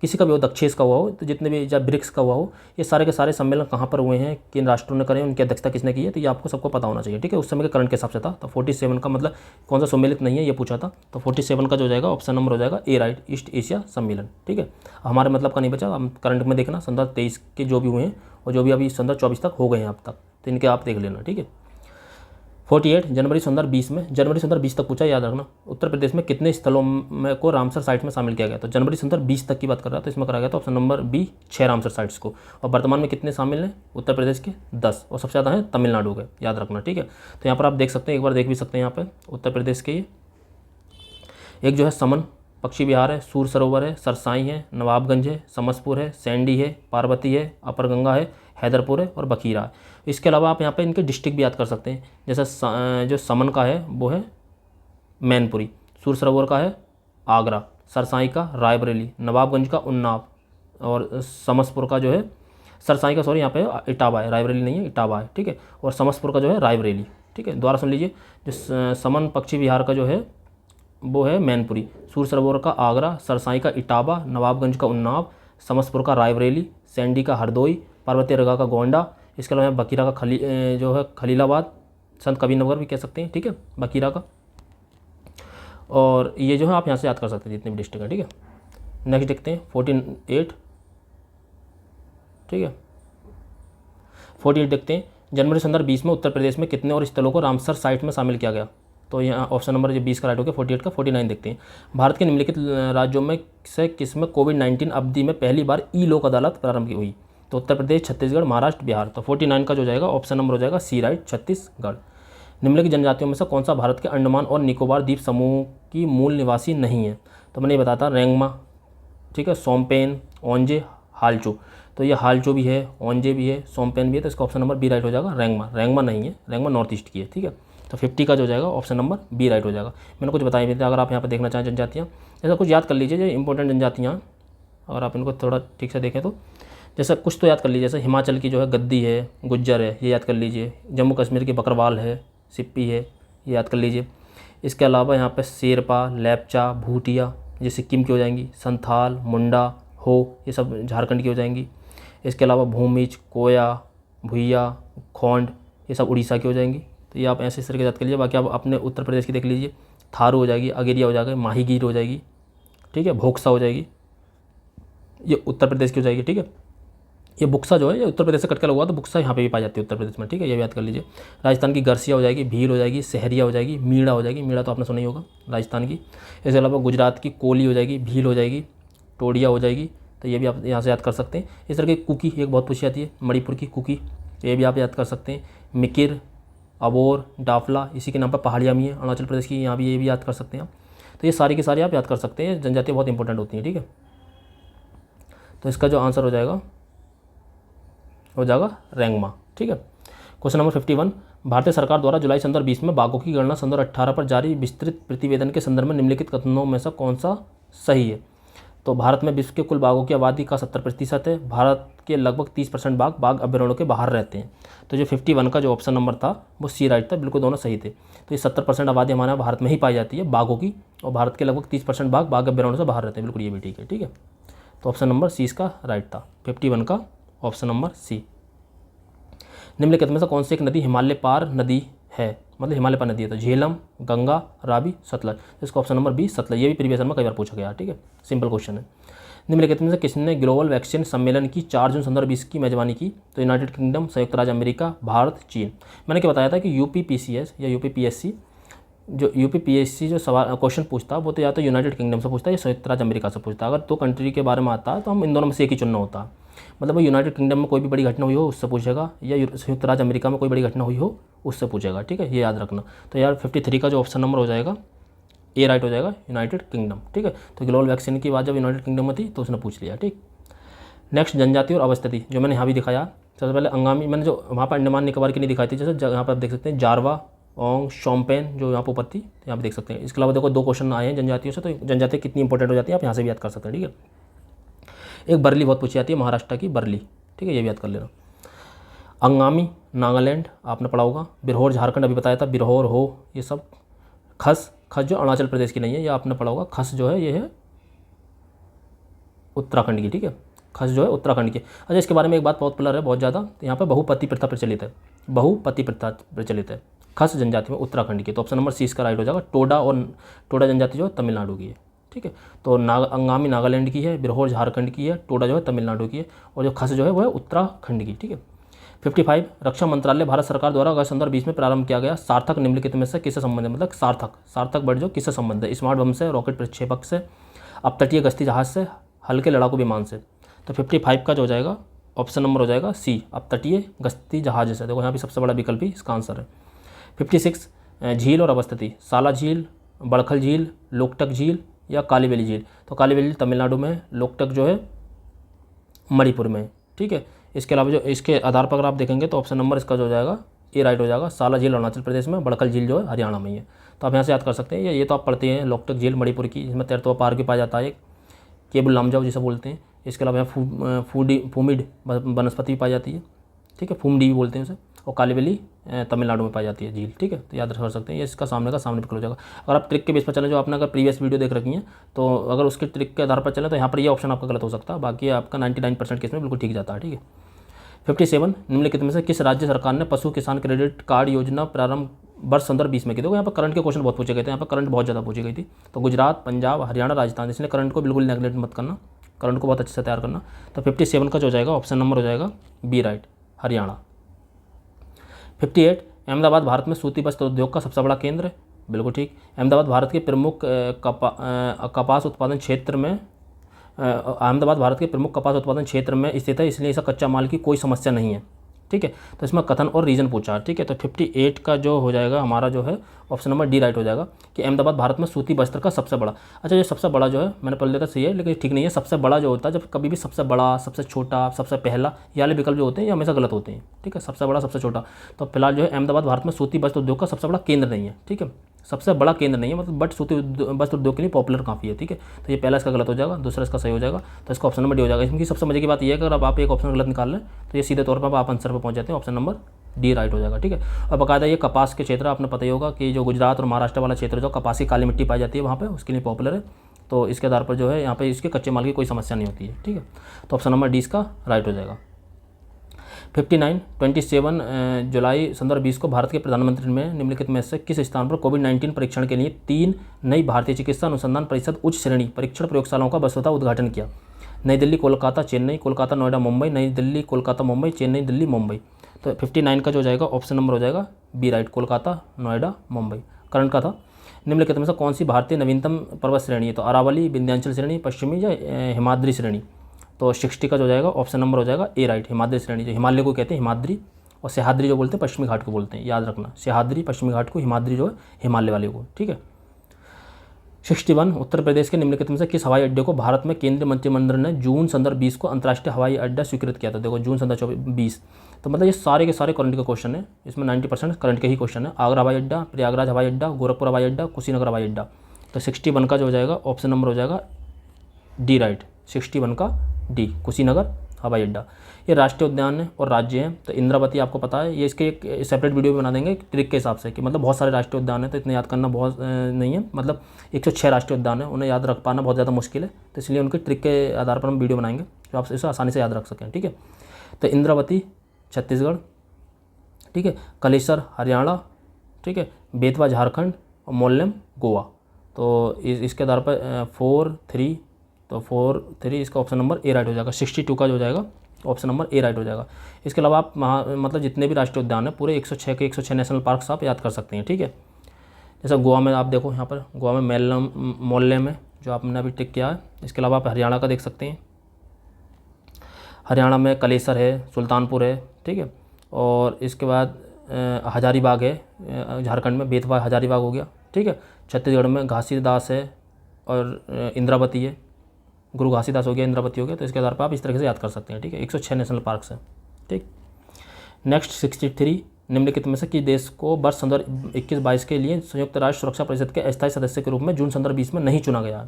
किसी का भी हो, दक्षेश का हुआ हो, तो जितने भी चाहे ब्रिक्स का हुआ हो, ये सारे के सारे सम्मेलन कहाँ पर हुए हैं, किन राष्ट्रों ने करे, उनकी अध्यक्षता किसने की है, तो ये आपको सबको पता होना चाहिए। ठीक है। उस समय के करंट के हिसाब से था। तो 47 का मतलब कौन सा सम्मिलित नहीं है ये पूछा था, तो 47 का जो हो जाएगा ऑप्शन नंबर हो जाएगा ए राइट, ईस्ट एशिया सम्मेलन। ठीक है। हमारे मतलब का नहीं बचा, हम करंट में देखना 2023 के जो भी हुए हैं और जो भी अभी 2024 तक हो गए हैं अब तक, तो इनके आप देख लेना। ठीक है। 48 जनवरी 2020 में, जनवरी 2020 तक पूछा, याद रखना। उत्तर प्रदेश में कितने स्थलों में को रामसर साइट में शामिल किया गया? तो जनवरी 2020 तक की बात कर रहा था, तो इसमें करा गया था option number B 6 Ramsar sites को। और वर्तमान में कितने शामिल हैं उत्तर प्रदेश के? 10, और सबसे ज़्यादा हैं तमिलनाडु के, याद रखना। ठीक है। तो यहाँ पर आप देख सकते हैं, एक बार देख भी सकते हैं यहाँ पर उत्तर प्रदेश के, एक जो है समन पक्षी विहार है, सूर सरोवर है, सरसाई है, नवाबगंज है, समसपुर है, सैंडी है, पार्वती है, अपर गंगा है, हैदरपुर है और बखीरा है। इसके अलावा आप यहाँ पे इनके डिस्ट्रिक्ट भी याद कर सकते हैं, जैसे जो समन का है वो है मैनपुरी, सूर सरोवर का है आगरा, सरसाई का रायबरेली, नवाबगंज का उन्नाव, और समसपुर का जो है सरसाई का, सॉरी यहाँ पे इटावा है, रायबरेली नहीं है, इटावा है। ठीक है। और समसपुर का जो है रायबरेली। ठीक है। दोबारा सुन लीजिए, जो समन पक्षी विहार का जो है वो है मैनपुरी, सूर सरोवर का आगरा, सरसाई का इटावा, नवाबगंज का उन्नाव, समसपुर का रायबरेली, सैंडी का हरदोई, पर्वतीय रगा का गोंडा, इसके अलावा बकीरा का जो है खलीलाबाद, संत कबीरनगर भी कह सकते हैं। ठीक है, बकीरा का। और ये जो है आप यहाँ से याद कर सकते हैं जितने भी डिस्ट्रिक्ट है। ठीक है। नेक्स्ट देखते हैं 48। ठीक है। 48 देखते हैं, जनवरी 2020 में उत्तर प्रदेश में कितने और स्थलों को रामसर साइट में शामिल किया गया? तो यहाँ ऑप्शन नंबर जो 20 का राइट हो गया। 48 का 49 देखते हैं, भारत के निम्नलिखित राज्यों में से किसमें कोविड-19 अवधि में पहली बार ई लोक अदालत प्रारंभ हुई? तो उत्तर प्रदेश, छत्तीसगढ़, महाराष्ट्र, बिहार। तो 49 का जो जाएगा ऑप्शन नंबर हो जाएगा सी राइट, छत्तीसगढ़। निम्नलिखित जनजातियों में से कौन सा भारत के अंडमान और निकोबार द्वीप समूह की मूल निवासी नहीं है? तो मैंने ये बताता, रेंगमा, ठीक है, सोमपेन, ओंजे, हालचो। तो ये हालचो भी है, ओंजे भी है, सोमपेन भी है, तो इसका ऑप्शन नंबर बी राइट हो जाएगा, रेंगमा। रेंगमा नहीं है, रेंगमा नॉर्थ ईस्ट की है। ठीक है। तो 50 का जो जाएगा ऑप्शन नंबर बी राइट हो जाएगा। मैंने कुछ बताई भी थे, अगर आप यहाँ पर देखना चाहें जनजातियाँ, ऐसा कुछ याद कर लीजिए जो इंपॉर्टेंट जनजातियाँ, अगर आप इनको थोड़ा ठीक से देखें तो जैसा कुछ तो याद कर लीजिए, जैसे हिमाचल की जो है गद्दी है, गुज्जर है, ये याद कर लीजिए। जम्मू कश्मीर की बकरवाल है, सिप्पी है, ये याद कर लीजिए। इसके अलावा यहाँ पे शेरपा, लेपचा, भूटिया, ये सिक्किम की हो जाएंगी। संथाल, मुंडा, हो, ये सब झारखंड की हो जाएंगी। इसके अलावा भूमिज, कोया, भुइया, खोंड, ये सब उड़ीसा की हो जाएंगी। तो ये आप ऐसे इस तरीके याद कर लीजिए। बाकी आप अपने उत्तर प्रदेश की देख लीजिए, थारू हो जाएगी, अगेरिया हो जाएगा, माहीगीर हो जाएगी, ठीक है, भोक्सा हो जाएगी, ये उत्तर प्रदेश की हो जाएगी। ठीक है। ये बुक्सा जो है ये उत्तर प्रदेश से कट कर हुआ, तो बुक्सा यहाँ पे भी पाई जाती है उत्तर प्रदेश में। ठीक है, ये भी याद कर लीजिए। राजस्थान की गरसिया हो जाएगी, भील हो जाएगी, सहरिया हो जाएगी, मीड़ा हो जाएगी, मीड़ा तो आपने सुना ही होगा राजस्थान की। इसके अलावा गुजरात की कोली हो जाएगी, भील हो जाएगी, टोडिया हो जाएगी, तो ये भी आप यहाँ से याद कर सकते हैं। इस तरह की कुकी एक बहुत पूछी जाती है, मणिपुर की कुकी, ये भी आप याद कर सकते हैं। मिकिर, अबोर, डाफला, इसी के नाम पर पहाड़ियाँ भी हैं अरुणाचल प्रदेश की, यहाँ भी ये भी याद कर सकते हैं आप। तो ये सारी की सारी आप याद कर सकते हैं, जनजातियाँ बहुत इंपॉर्टेंट होती हैं। ठीक है। तो इसका जो आंसर हो जाएगा रेंगमा। ठीक है। क्वेश्चन नंबर 51, भारतीय सरकार द्वारा जुलाई 2020 में बाघों की गणना 2018 पर जारी विस्तृत प्रतिवेदन के संदर्भ में निम्नलिखित कथनों में से कौन सा सही है? तो भारत में विश्व के कुल बाघों की आबादी का 70% है। भारत के लगभग 30% बाघ अभ्यारण्यों के बाहर रहते हैं। तो जो 51 का जो ऑप्शन नंबर था वो सी राइट था, बिल्कुल दोनों सही थे। तो ये 70% आबादी हमारे यहाँ भारत में ही पाई जाती है बाघों की, और भारत के लगभग 30% बाघ अभ्यारण्यों से बाहर रहते हैं, बिल्कुल ये भी ठीक है। ठीक है, तो ऑप्शन नंबर सी इसका राइट था, 51 का ऑप्शन नंबर सी। निम्नलिखित में से कौन सी एक नदी हिमालय पार नदी है, मतलब हिमालय पार नदी है? तो झेलम, गंगा, रावी, सतलज। इसका ऑप्शन नंबर बी सतलज। ये भी प्रीवियस में कई बार पूछा गया। ठीक है, सिंपल क्वेश्चन है। निम्नलिखित में से किसने ग्लोबल वैक्सीन सम्मेलन की 4 जून 2020 की मेजबानी की? तो यूनाइटेड किंगडम, संयुक्त राज्य अमेरिका, भारत, चीन। मैंने क्या बताया था कि यूपीपीसीएस या यूपीपीएससी जो यूपीपीएससी जो सवाल क्वेश्चन पूछता है वो तो या तो यूनाइटेड किंगडम से पूछता है या संयुक्त राज्य अमेरिका से पूछता है। अगर 2 कंट्री के बारे में आता है तो हम इन दोनों में से एक ही चुनना होता है। मतलब वो यूनाइटेड किंगडम में कोई भी बड़ी घटना हुई हो उससे पूछेगा, या संयुक्त राज्य अमेरिका में कोई बड़ी घटना हुई हो उससे पूछेगा। ठीक है, ये याद रखना। तो यार 53 का जो ऑप्शन नंबर हो जाएगा ए राइट हो जाएगा, यूनाइटेड किंगडम। ठीक है, तो ग्लोबल वैक्सीन की बात जब यूनाइटेड किंगडम में थी तो उसने पूछ लिया। ठीक, नेक्स्ट जनजाति और अवस्थिति, जो मैंने यहाँ भी दिखाया। सबसे पहले अंगामी, मैंने जो वहाँ पर अंडमान निकोबार की नहीं दिखाई थी, जैसे यहाँ पर आप देख सकते हैं जारवा, ओंग, शोम्पेन जो यहाँ पर ऊपर थी, यहाँ पे देख सकते हैं। इसके अलावा देखो 2 क्वेश्चन आए हैं जनजातियों से, तो जनजाति कितनी इंपॉर्टेंट हो जाती है आप यहाँ से भी याद कर सकते हैं। ठीक है, एक बरली बहुत पूछी जाती है, महाराष्ट्र की बरली। ठीक है, ये भी याद कर लेना। अंगामी नागालैंड आपने पढ़ा होगा, बिरहोर झारखंड अभी बताया था, बिरहोर हो ये सब। खस जो अरुणाचल प्रदेश की नहीं है, ये आपने पढ़ा होगा। खस जो है ये है उत्तराखंड की। ठीक है, खस जो है उत्तराखंड की। अच्छा, इसके बारे में एक बात बहुत पॉपुलर है, बहुत ज़्यादा, यहाँ पर बहुपति प्रथा प्रचलित है, बहुपति प्रथा प्रचलित है खस जनजाति में उत्तराखंड की। तो ऑप्शन नंबर सी इसका राइट हो जाएगा। टोडा जनजाति जो है तमिलनाडु की है। ठीक है, तो अंगामी नागालैंड की है, बिरहोर झारखंड की है, टोडा जो है तमिलनाडु की है, और जो खस जो है वो है उत्तराखंड की। ठीक है, 55 रक्षा मंत्रालय भारत सरकार द्वारा अगस्त 2020 में प्रारंभ किया गया सार्थक निम्नलिखित में से किससे संबंधित? मतलब सार्थक वर्ड जो किससे संबंधित है? स्मार्ट बम से, रॉकेट प्रक्षेपक से, अपतटीय गश्ती जहाज से, हल्के लड़ाकू विमान से। तो 55 का जो हो जाएगा ऑप्शन नंबर हो जाएगा सी, अपतटीय गश्ती जहाज से। देखो यहाँ भी सबसे बड़ा विकल्प ही इसका आंसर है। 56 झील और अवस्थिति, साला झील, बड़खल झील, लोकटक झील या कालीबेली झील। तो कालीबेली तमिलनाडु में, लोकटक जो है मणिपुर में। ठीक है, इसके अलावा जो इसके आधार पर अगर आप देखेंगे तो ऑप्शन नंबर इसका जो हो जाएगा ए राइट हो जाएगा। साला झील अरुणाचल प्रदेश में, बड़खल झील जो है हरियाणा में ही है। तो आप यहाँ से याद कर सकते हैं, ये तो आप पढ़ते हैं। लोकटक झील मणिपुर की, इसमें तैरता हुआ पार भी पाया जाता है, एक केबुल लामजाओ जिसे बोलते हैं। इसके अलावा यहाँ फूमिड वनस्पति भी पाई जाती है। ठीक है, फूमडी भी बोलते हैं उसे। और कालीबेली तमिलनाडु में पाई जाती है झील। ठीक है, तो याद कर सकते हैं, ये इसका सामने विकल्प हो जाएगा। अगर आप ट्रिक के बेस पर चलें, जो आपने अगर प्रीवियस वीडियो देख रखी है, तो अगर उसके ट्रिक के आधार पर चले तो यहाँ पर ये ऑप्शन आपका गलत हो सकता है, बाकी आपका 99% केस में बिल्कुल ठीक जाता है। ठीक है, 57 निम्नलिखित में से किस राज्य सरकार ने पशु किसान क्रेडिट कार्ड योजना प्रारंभ वर्ष 2020 में की? देखो यहाँ पर करंट के क्वेश्चन बहुत पूछे गए थे, यहाँ पर करंट बहुत ज़्यादा पूछी गई थी। तो गुजरात, पंजाब, हरियाणा, राजस्थान, इसलिए करंट को बिल्कुल नेगलेक्ट मत करना, करंट को बहुत अच्छे से तैयार करना। तो 57 का जो हो जाएगा ऑप्शन नंबर हो जाएगा बी राइट, हरियाणा। 58 अहमदाबाद भारत में सूती वस्त्र उद्योग का सबसे बड़ा केंद्र है, बिल्कुल ठीक। अहमदाबाद भारत के प्रमुख कपास उत्पादन क्षेत्र में अहमदाबाद भारत के प्रमुख कपास उत्पादन क्षेत्र में स्थित है, इसलिए इसका कच्चा माल की कोई समस्या नहीं है। ठीक है, तो इसमें कथन और रीजन पूछा। ठीक है, तो 58 का जो हो जाएगा हमारा जो है ऑप्शन नंबर डी राइट हो जाएगा कि अहमदाबाद भारत में सूती वस्त्र का सबसे बड़ा। अच्छा, ये सबसे बड़ा जो है मैंने पढ़ लिया था सही है, लेकिन ठीक नहीं है। सबसे बड़ा जो होता है, जब कभी भी सबसे बड़ा, सबसे छोटा, सबसे पहला, ये वाले विकल्प जो होते हैं ये हमेशा गलत होते हैं। ठीक है, सबसे बड़ा, सबसे छोटा। तो फिलहाल जो है अहमदाबाद भारत में सूती वस्त्र उद्योग का सबसे बड़ा केंद्र नहीं है। ठीक है, सबसे बड़ा केंद्र नहीं है, मतलब बट सूती वस्त्र उद्योग के लिए पॉपुलर काफ़ी है। ठीक है, तो ये पहला इसका गलत हो जाएगा, दूसरा इसका सही हो जाएगा। तो इसका ऑप्शन नंबर डी हो जाएगा। इसमें सबसे मजे की बात यह है कि अगर आप एक ऑप्शन गलत निकाल लें तो ये सीधे तौर पर आप आंसर पर पहुंच जाते हैं। ऑप्शन नंबर डी राइट हो जाएगा। ठीक है, और बाकायदा ये कपास के क्षेत्र आपने पता ही होगा कि जो गुजरात और महाराष्ट्र वाला क्षेत्र जो कपास की काली मिट्टी पाई जाती है वहाँ पे, उसके लिए पॉपुलर है। तो इसके आधार पर जो है यहाँ पे इसके कच्चे माल की कोई समस्या नहीं होती है। ठीक है, तो ऑप्शन नंबर डी इसका राइट हो जाएगा। 27 जुलाई 2020 को भारत के प्रधानमंत्री ने निम्नलिखित में से किस स्थान पर कोविड-19 परीक्षण के लिए 3 नई भारतीय चिकित्सा अनुसंधान परिषद उच्च श्रेणी परीक्षण प्रयोगशालाओं का वस्तुतः उद्घाटन किया? नई दिल्ली, कोलकाता, चेन्नई, कोलकाता, नोएडा, मुंबई, नई दिल्ली, कोलकाता, मुंबई, चेन्नई, दिल्ली, मुंबई। तो 59 का जो जाएगा ऑप्शन नंबर हो जाएगा B right, Kolkata, Noida, Mumbai. Current का था, निम्नलिखित में से कौन सी भारतीय नवीनतम पर्वत श्रेणी है? तो अरावली, विंध्याचल श्रेणी, पश्चिमी या हिमाद्री श्रेणी। तो 60 का जो जाएगा ऑप्शन नंबर हो जाएगा ए राइट, हिमाद्री श्रेणी। जो हिमालय को कहते हैं हिमाद्री, और सह्याद्री जो बोलते हैं पश्चिमी घाट को बोलते हैं, याद रखना। सह्याद्री पश्चिमी घाट को, हिमाद्री जो है हिमालय वाले को। ठीक है, 61 उत्तर प्रदेश के निम्नलिखित में से किस हवाई अड्डे को भारत में केंद्रीय मंत्रिमंडल ने जून 2020 को अंतर्राष्ट्रीय हवाई अड्डा स्वीकृत किया था? देखो जून 2020, तो मतलब ये सारे के सारे करंट के क्वेश्चन है, इसमें 90% करंट के ही क्वेश्चन है। आगरा हवाई अड्डा, प्रयागराज हवाई अड्डा, गोरखपुर हवाई अड्डा, कुशीनगर हवाई अड्डा। तो 61 का जो हो जाएगा ऑप्शन नंबर हो जाएगा डी राइट, 61 का डी, कुशीनगर हवाई अड्डा। ये राष्ट्रीय उद्यान है और राज्य है। तो इंद्रावती आपको पता है, ये इसके एक सेपरेट वीडियो भी बना देंगे ट्रिक के हिसाब से कि मतलब बहुत सारे राष्ट्रीय उद्यान है, तो इतने याद करना बहुत नहीं है, मतलब 106 राष्ट्रीय उद्यान है, उन्हें याद रख पाना बहुत ज़्यादा मुश्किल है, तो इसलिए उनके ट्रिक के आधार पर हम वीडियो बनाएंगे जो आप इसे आसानी से याद रख सकें। ठीक है, तो इंद्रावती छत्तीसगढ़, ठीक है, कलेसर हरियाणा, ठीक है, बेतवा झारखंड और मोल्लेम गोवा। तो इसके आधार पर 4-3, तो 4-3 इसका ऑप्शन नंबर ए राइट हो जाएगा। 62 का जो हो जाएगा ऑप्शन नंबर ए राइट हो जाएगा। इसके अलावा आप मतलब जितने भी राष्ट्रीय उद्यान है पूरे 106 के 106 नेशनल पार्क्स आप याद कर सकते हैं। ठीक है, जैसा गोवा में आप देखो, यहाँ पर गोवा में मोल्लेम है जो आपने अभी टिक किया है। इसके अलावा आप हरियाणा का देख सकते हैं, हरियाणा में कलेसर है, सुल्तानपुर है, ठीक है, और इसके बाद हजारीबाग है, झारखंड में बेतवा हजारीबाग हो गया। ठीक है, छत्तीसगढ़ में घासीदास है और इंद्रावती है, गुरु घासीदास हो गया, इंद्रावती हो गया। तो इसके आधार पर आप इस तरह से याद कर सकते हैं। ठीक है, 106 नेशनल पार्क्स हैं। ठीक, नेक्स्ट 63, निम्नलिखित में से किस देश को वर्ष 2021-22 के लिए संयुक्त राष्ट्र सुरक्षा परिषद के अस्थायी सदस्य के रूप में जून 2020 में नहीं चुना गया,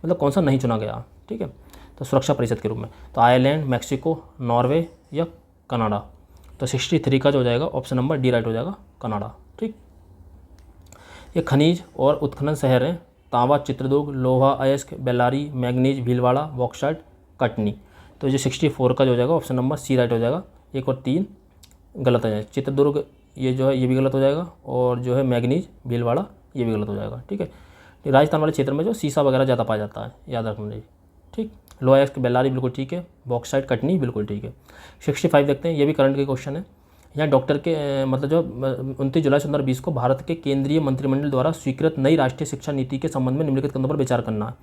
मतलब कौन सा नहीं चुना गया। ठीक है, तो सुरक्षा परिषद के रूप में तो आयरलैंड, मैक्सिको, नॉर्वे या कनाडा। तो 63 का जो हो जाएगा ऑप्शन नंबर डी राइट हो जाएगा, कनाडा। ठीक, ये खनिज और उत्खनन शहर हैं, तांबा चित्रदुर्ग, लोहा अयस्क, बेल्लारी, मैग्नीज भीलवाड़ा, बॉक्साइट कटनी। तो जो 64 का जो हो जाएगा ऑप्शन नंबर सी राइट हो जाएगा। 1 और 3 गलत हो जाएगा, चित्रदुर्ग ये जो है ये भी गलत हो जाएगा, और जो है मैग्नीज भीलवाड़ा ये भी गलत हो जाएगा। ठीक है, राजस्थान वाले क्षेत्र में जो सीसा वगैरह ज़्यादा पाया जाता है, याद रखना। ठीक, लोहा अयस्क बेल्लारी बिल्कुल ठीक है, बॉक्साइट कटनी बिल्कुल ठीक है। 65 देखते हैं, ये भी करंट के क्वेश्चन है। यहाँ डॉक्टर के मतलब जो 29 जुलाई 2020 को भारत के केंद्रीय मंत्रिमंडल द्वारा स्वीकृत नई राष्ट्रीय शिक्षा नीति के संबंध में निम्नलिखित कदमों पर विचार करना है।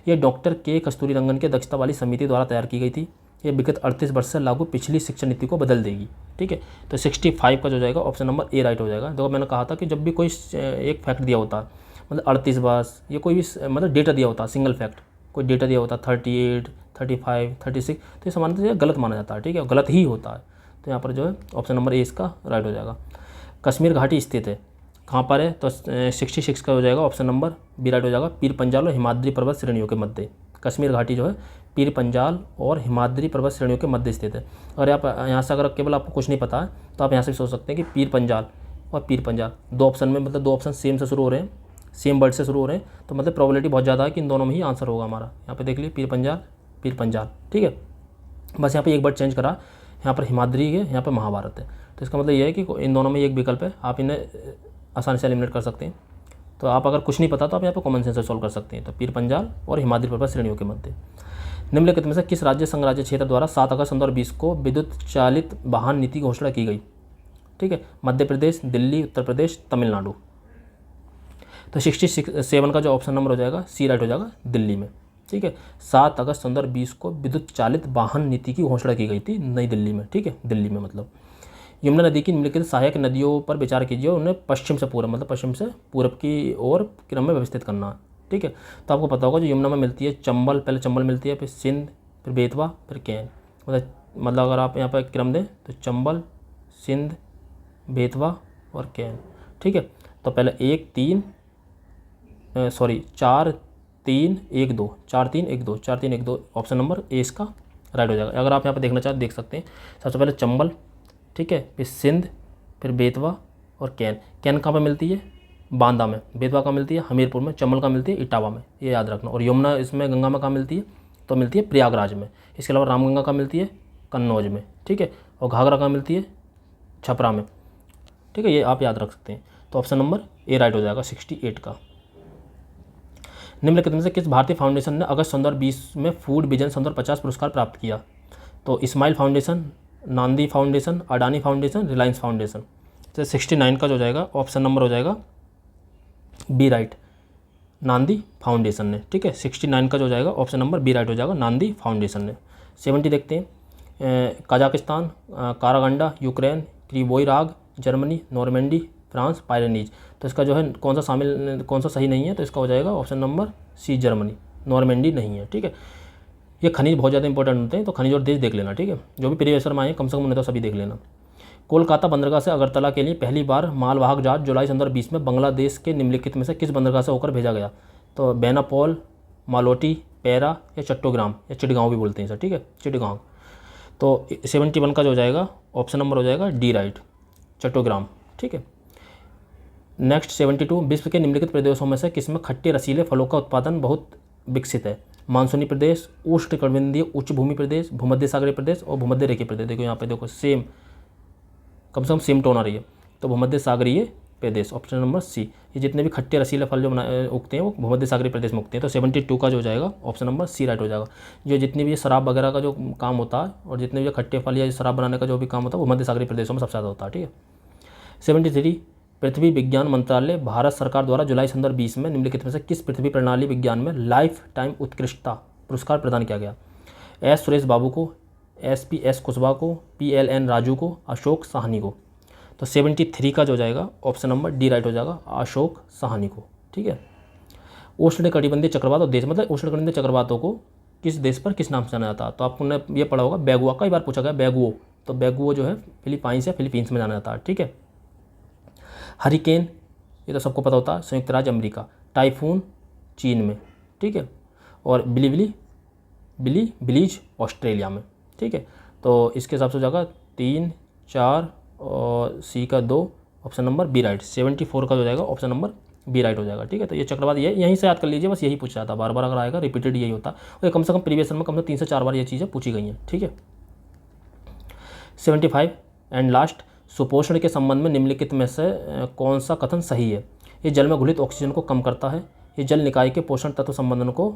यह डॉक्टर के कस्तूरीरंगन की अध्यक्षता वाली समिति द्वारा तैयार की गई थी। यह विगत 38 वर्ष से लागू पिछली शिक्षा नीति को बदल देगी। ठीक है, तो 65 का जो जाएगा ऑप्शन नंबर ए राइट हो जाएगा। देखो मैंने कहा था कि जब भी कोई एक फैक्ट दिया होता है, मतलब 38 वर्ष या कोई भी मतलब डेटा दिया होता है, सिंगल फैक्ट कोई डेटा दिया होता है 38, 35, 36, तो ये सामान्यतः गलत माना जाता है। ठीक है, गलत ही होता है। तो यहाँ पर जो है ऑप्शन नंबर ए इसका राइट हो जाएगा। कश्मीर घाटी स्थित है, कहाँ पर है? तो 66 का हो जाएगा ऑप्शन नंबर बी राइट हो जाएगा, पीर पंजाल और हिमाद्री पर्वत श्रेणियों के मध्य। कश्मीर घाटी जो है पीर पंजाल और हिमाद्री पर्वत श्रेणियों के मध्य स्थित है। और आप यहाँ से अगर केवल आपको कुछ नहीं पता है तो आप यहाँ से सोच सकते हैं कि पीर पंजाल और पीर पंजाल दो ऑप्शन में, मतलब दो ऑप्शन सेम से शुरू हो रहे हैं, सेम वर्ड से शुरू हो रहे हैं, तो मतलब प्रोबेबिलिटी बहुत ज़्यादा है कि इन दोनों में ही आंसर होगा हमारा। यहाँ पे देख लीजिए पीर पंजाल। ठीक है, बस यहाँ पे एक वर्ड चेंज करा, यहाँ पर हिमाद्री है, यहाँ पर महाभारत है। तो इसका मतलब यह है कि इन दोनों में एक विकल्प है, आप इन्हें आसानी से एलिमिनेट कर सकते हैं। तो आप अगर कुछ नहीं पता तो आप यहाँ पर कॉमन सेंस से सॉल्व कर सकते हैं। तो पीर पंजाल और हिमाद्री पर्वत श्रेणियों के मध्य। निम्नलिखित में से किस राज्य संघराज्य क्षेत्र द्वारा 7 अगस्त 2020 को विद्युत चालित वाहन नीति की घोषणा की गई? ठीक है, मध्य प्रदेश, दिल्ली, उत्तर प्रदेश, तमिलनाडु। तो 67 का जो ऑप्शन नंबर हो जाएगा सी राइट हो जाएगा, दिल्ली में। ठीक है, 7 अगस्त 2020 को विद्युत चालित वाहन नीति की घोषणा की गई थी नई दिल्ली में। ठीक है, दिल्ली में। मतलब यमुना नदी की निम्नलिखित सहायक नदियों पर विचार कीजिए, उन्हें पश्चिम से पूर्व, मतलब पश्चिम से पूर्व की ओर क्रम में व्यवस्थित करना है। ठीक है, तो आपको पता होगा जो यमुना में मिलती है चंबल, पहले चंबल मिलती है, फिर सिंध, फिर बेतवा, फिर कैन। मतलब अगर आप यहाँ पर क्रम दें तो चंबल, सिंध, बेतवा और कैन। ठीक है, तो पहले 4 3 1 2 4 3 1 2 4 3 1 2 ऑप्शन नंबर ए इसका राइट हो जाएगा। अगर आप यहाँ पे देखना चाहते देख सकते हैं। सबसे पहले चंबल, ठीक है, फिर सिंध, फिर बेतवा और कैन। कैन कहाँ पे मिलती है? बांदा में। बेतवा कहाँ मिलती है? हमीरपुर में। चंबल कहाँ मिलती है? इटावा में। ये याद रखना। और यमुना इसमें गंगा में कहाँ मिलती है? तो मिलती है प्रयागराज में। इसके अलावा रामगंगा कहाँ मिलती है? कन्नौज में। ठीक है, और घाघरा कहाँ मिलती है? छपरा में। ठीक है, ये आप याद रख सकते हैं। तो ऑप्शन नंबर ए राइट हो जाएगा 68 का। निम्नलिखित में से किस भारतीय फाउंडेशन ने अगस्त 2020 में फूड विजन 2050 पुरस्कार प्राप्त किया? तो इस्माइल फाउंडेशन, नांदी foundation, Adani foundation, Reliance foundation. तो 69 का जो जाएगा ऑप्शन नंबर हो जाएगा बी राइट, नांदी फाउंडेशन ने। ठीक है, 69 का जो जाएगा ऑप्शन नंबर बी राइट हो जाएगा, नांदी फाउंडेशन ने। 70 देखते हैं। कजाकिस्तान, कारागंडा, यूक्रेन, क्रिवोई राग, जर्मनी, नॉर्मेंडी, फ्रांस, पायरेनीज। तो इसका जो है कौन सा सही नहीं है? तो इसका हो जाएगा option number C, Germany. Normandy नहीं है। ठीक है, ये खनिज बहुत ज़्यादा इंपॉर्टेंट होते हैं, तो खनिज और देश देख लेना। ठीक है, जो भी प्रीवियस में आए कम से कम उन्हें तो सभी देख लेना। कोलकाता बंदरगाह से अगरतला के लिए पहली बार मालवाहक जहाज जुलाई 2020 में बांग्लादेश के निम्नलिखित में से किस बंदरगाह से होकर भेजा गया? तो बेनापोल, मालोटी, पैरा या चट्टोग्राम या चिटगांव भी बोलते हैं सर, ठीक है, चिटगांव। तो 71 का जो हो जाएगा ऑप्शन नंबर हो जाएगा डी राइट, चट्टोग्राम, ठीक है। नेक्स्ट 72, विश्व के निम्नलिखित प्रदेशों में से किसमें खट्टे रसीले फलों का उत्पादन बहुत विकसित है? मानसूनी प्रदेश, उष्णकटिबंधीय उच्च भूमि प्रदेश, भूमध्य सागरीय प्रदेश और भूमध्य रेखीय प्रदेश। देखो यहाँ पे देखो सेम, कम से कम सेम टोन आ रही है। तो भूमध्य सागरीय प्रदेश, ऑप्शन नंबर सी। ये जितने भी खट्टे रसीले फल जो उगते हैं वो भूमध्य सागरीय प्रदेश में उगते हैं। तो 72 का जो हो जाएगा ऑप्शन नंबर सी राइट हो जाएगा। जो जितनी भी ये शराब वगैरह का जो काम होता है और जितने भी खट्टे फल या शराब बनाने का जो भी काम होता है वो भूमध्य सागरीय प्रदेशों में सबसे ज़्यादा होता है, ठीक है। 73, पृथ्वी विज्ञान मंत्रालय भारत सरकार द्वारा जुलाई 2020 में निम्नलिखित में से किस पृथ्वी प्रणाली विज्ञान में लाइफ टाइम उत्कृष्टता पुरस्कार प्रदान किया गया? एस सुरेश बाबू को, एस कुशवाहा को, PLN राजू को, अशोक साहनी को। तो 73 का जो जाएगा ऑप्शन नंबर डी राइट हो जाएगा, अशोक साहनी को, ठीक है। उष्णकटिबंधीय चक्रवात और देश, मतलब उष्णकटिबंधीय चक्रवातों को किस देश पर किस नाम से जाना जाता है? तो आपने ये पढ़ा होगा बैगुआ, कई बार पूछा गया बैगुओ। तो बैगुओ जो है फिलीपाइंस या फिलीपींस में जाना जाता है, ठीक है। हरिकेन, ये तो सबको पता होता है, संयुक्त राज्य अमेरिका। टाइफून चीन में, ठीक है। और बिलीज ऑस्ट्रेलिया में, ठीक है। तो इसके हिसाब से हो जाएगा 3, 4 और सी का 2, ऑप्शन नंबर बी राइट। 74 का हो जाएगा ऑप्शन नंबर बी राइट हो जाएगा, ठीक है। तो ये चक्रवात ये यहीं से याद कर लीजिए, बस यही पूछा जाता है, बार बार अगर आएगा रिपीटेड यही होता है। और ये कम से कम प्रीवियस में कम से 3 से 4 बार ये चीज़ें पूछी गई हैं, ठीक है। 75 एंड लास्ट, सुपोषण के संबंध में निम्नलिखित में से कौन सा कथन सही है? ये जल में घुलित ऑक्सीजन को कम करता है। ये जल निकाय के पोषण तत्व संवर्धन को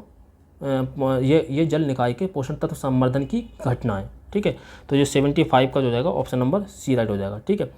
ये जल निकाय के पोषण तत्व संवर्धन की घटना है, ठीक है। तो ये 75 का जो जाएगा ऑप्शन नंबर सी राइट हो जाएगा, ठीक है।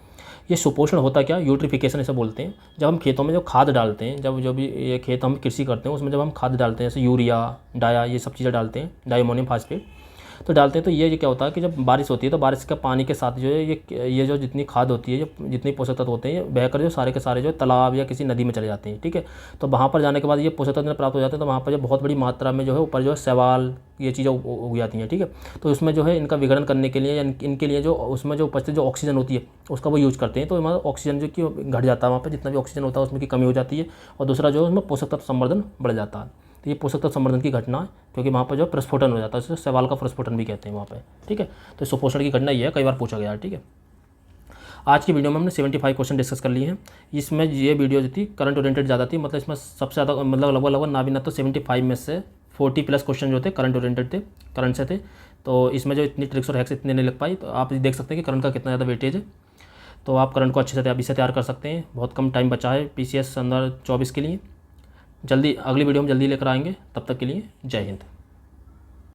ये सुपोषण होता क्या? यूट्रिफिकेशन इसे बोलते हैं। जब हम खेतों में जो खाद डालते हैं, जब जो भी ये खेत हम कृषि करते हैं उसमें जब हम खाद डालते हैं, जैसे यूरिया, डाया, ये सब चीज़ें डालते हैं, डायमोनियम फास्फेट तो डालते हैं, तो ये क्या होता है कि जब बारिश होती है तो बारिश के पानी के साथ जो है ये जो जितनी खाद होती है, जो जितनी पोषक तत्व होते हैं, ये बहकर जो सारे के सारे जो तालाब या किसी नदी में चले जाते हैं, ठीक है। तो वहाँ पर जाने के बाद ये पोषक तत्व प्राप्त हो जाते हैं, तो वहाँ पर जो बहुत बड़ी मात्रा में जो है ऊपर जो है शैवाल ये चीज़ें उग जाती हैं, ठीक है। तो उसमें जो है इनका विघटन करने के लिए या इनके लिए जो उसमें जो उपस्थित जो ऑक्सीजन होती है उसका वो यूज़ करते हैं। तो हमारा ऑक्सीजन जो कि घट जाता है, वहाँ पर जितना भी ऑक्सीजन होता है उसमें की कमी हो जाती है। और दूसरा जो है उसमें पोषक तत्व संवर्धन बढ़ जाता है। तो ये पोषक तत्व संवर्धन की घटना है, क्योंकि वहाँ पर जो प्रस्फुटन हो जाता है, इसे शैवाल का प्रस्फुटन भी कहते हैं वहाँ पे, ठीक है। तो सुपोषण की घटना ये है, कई बार पूछा गया है, ठीक है। आज की वीडियो में हमने 75 क्वेश्चन डिस्कस कर लिए हैं। इसमें ये वीडियो जो थी करंट ओरिएंटेड ज़्यादा थी, मतलब इसमें सबसे ज़्यादा मतलब लगभग ना भी ना तो 75 में से 40+ क्वेश्चन जो थे करंट ओरिएंटेड थे, करंट से थे। तो इसमें जो इतनी ट्रिक्स और हैक्स इतने नहीं लग पाई, तो आप देख सकते हैं कि करंट का कितना ज़्यादा वेटेज है। तो आप करंट को अच्छे से अभी से तैयार कर सकते हैं, बहुत कम टाइम बचा है PCS अंदर 24 के लिए। जल्दी अगली वीडियो में जल्दी लेकर आएंगे, तब तक के लिए जय हिंद।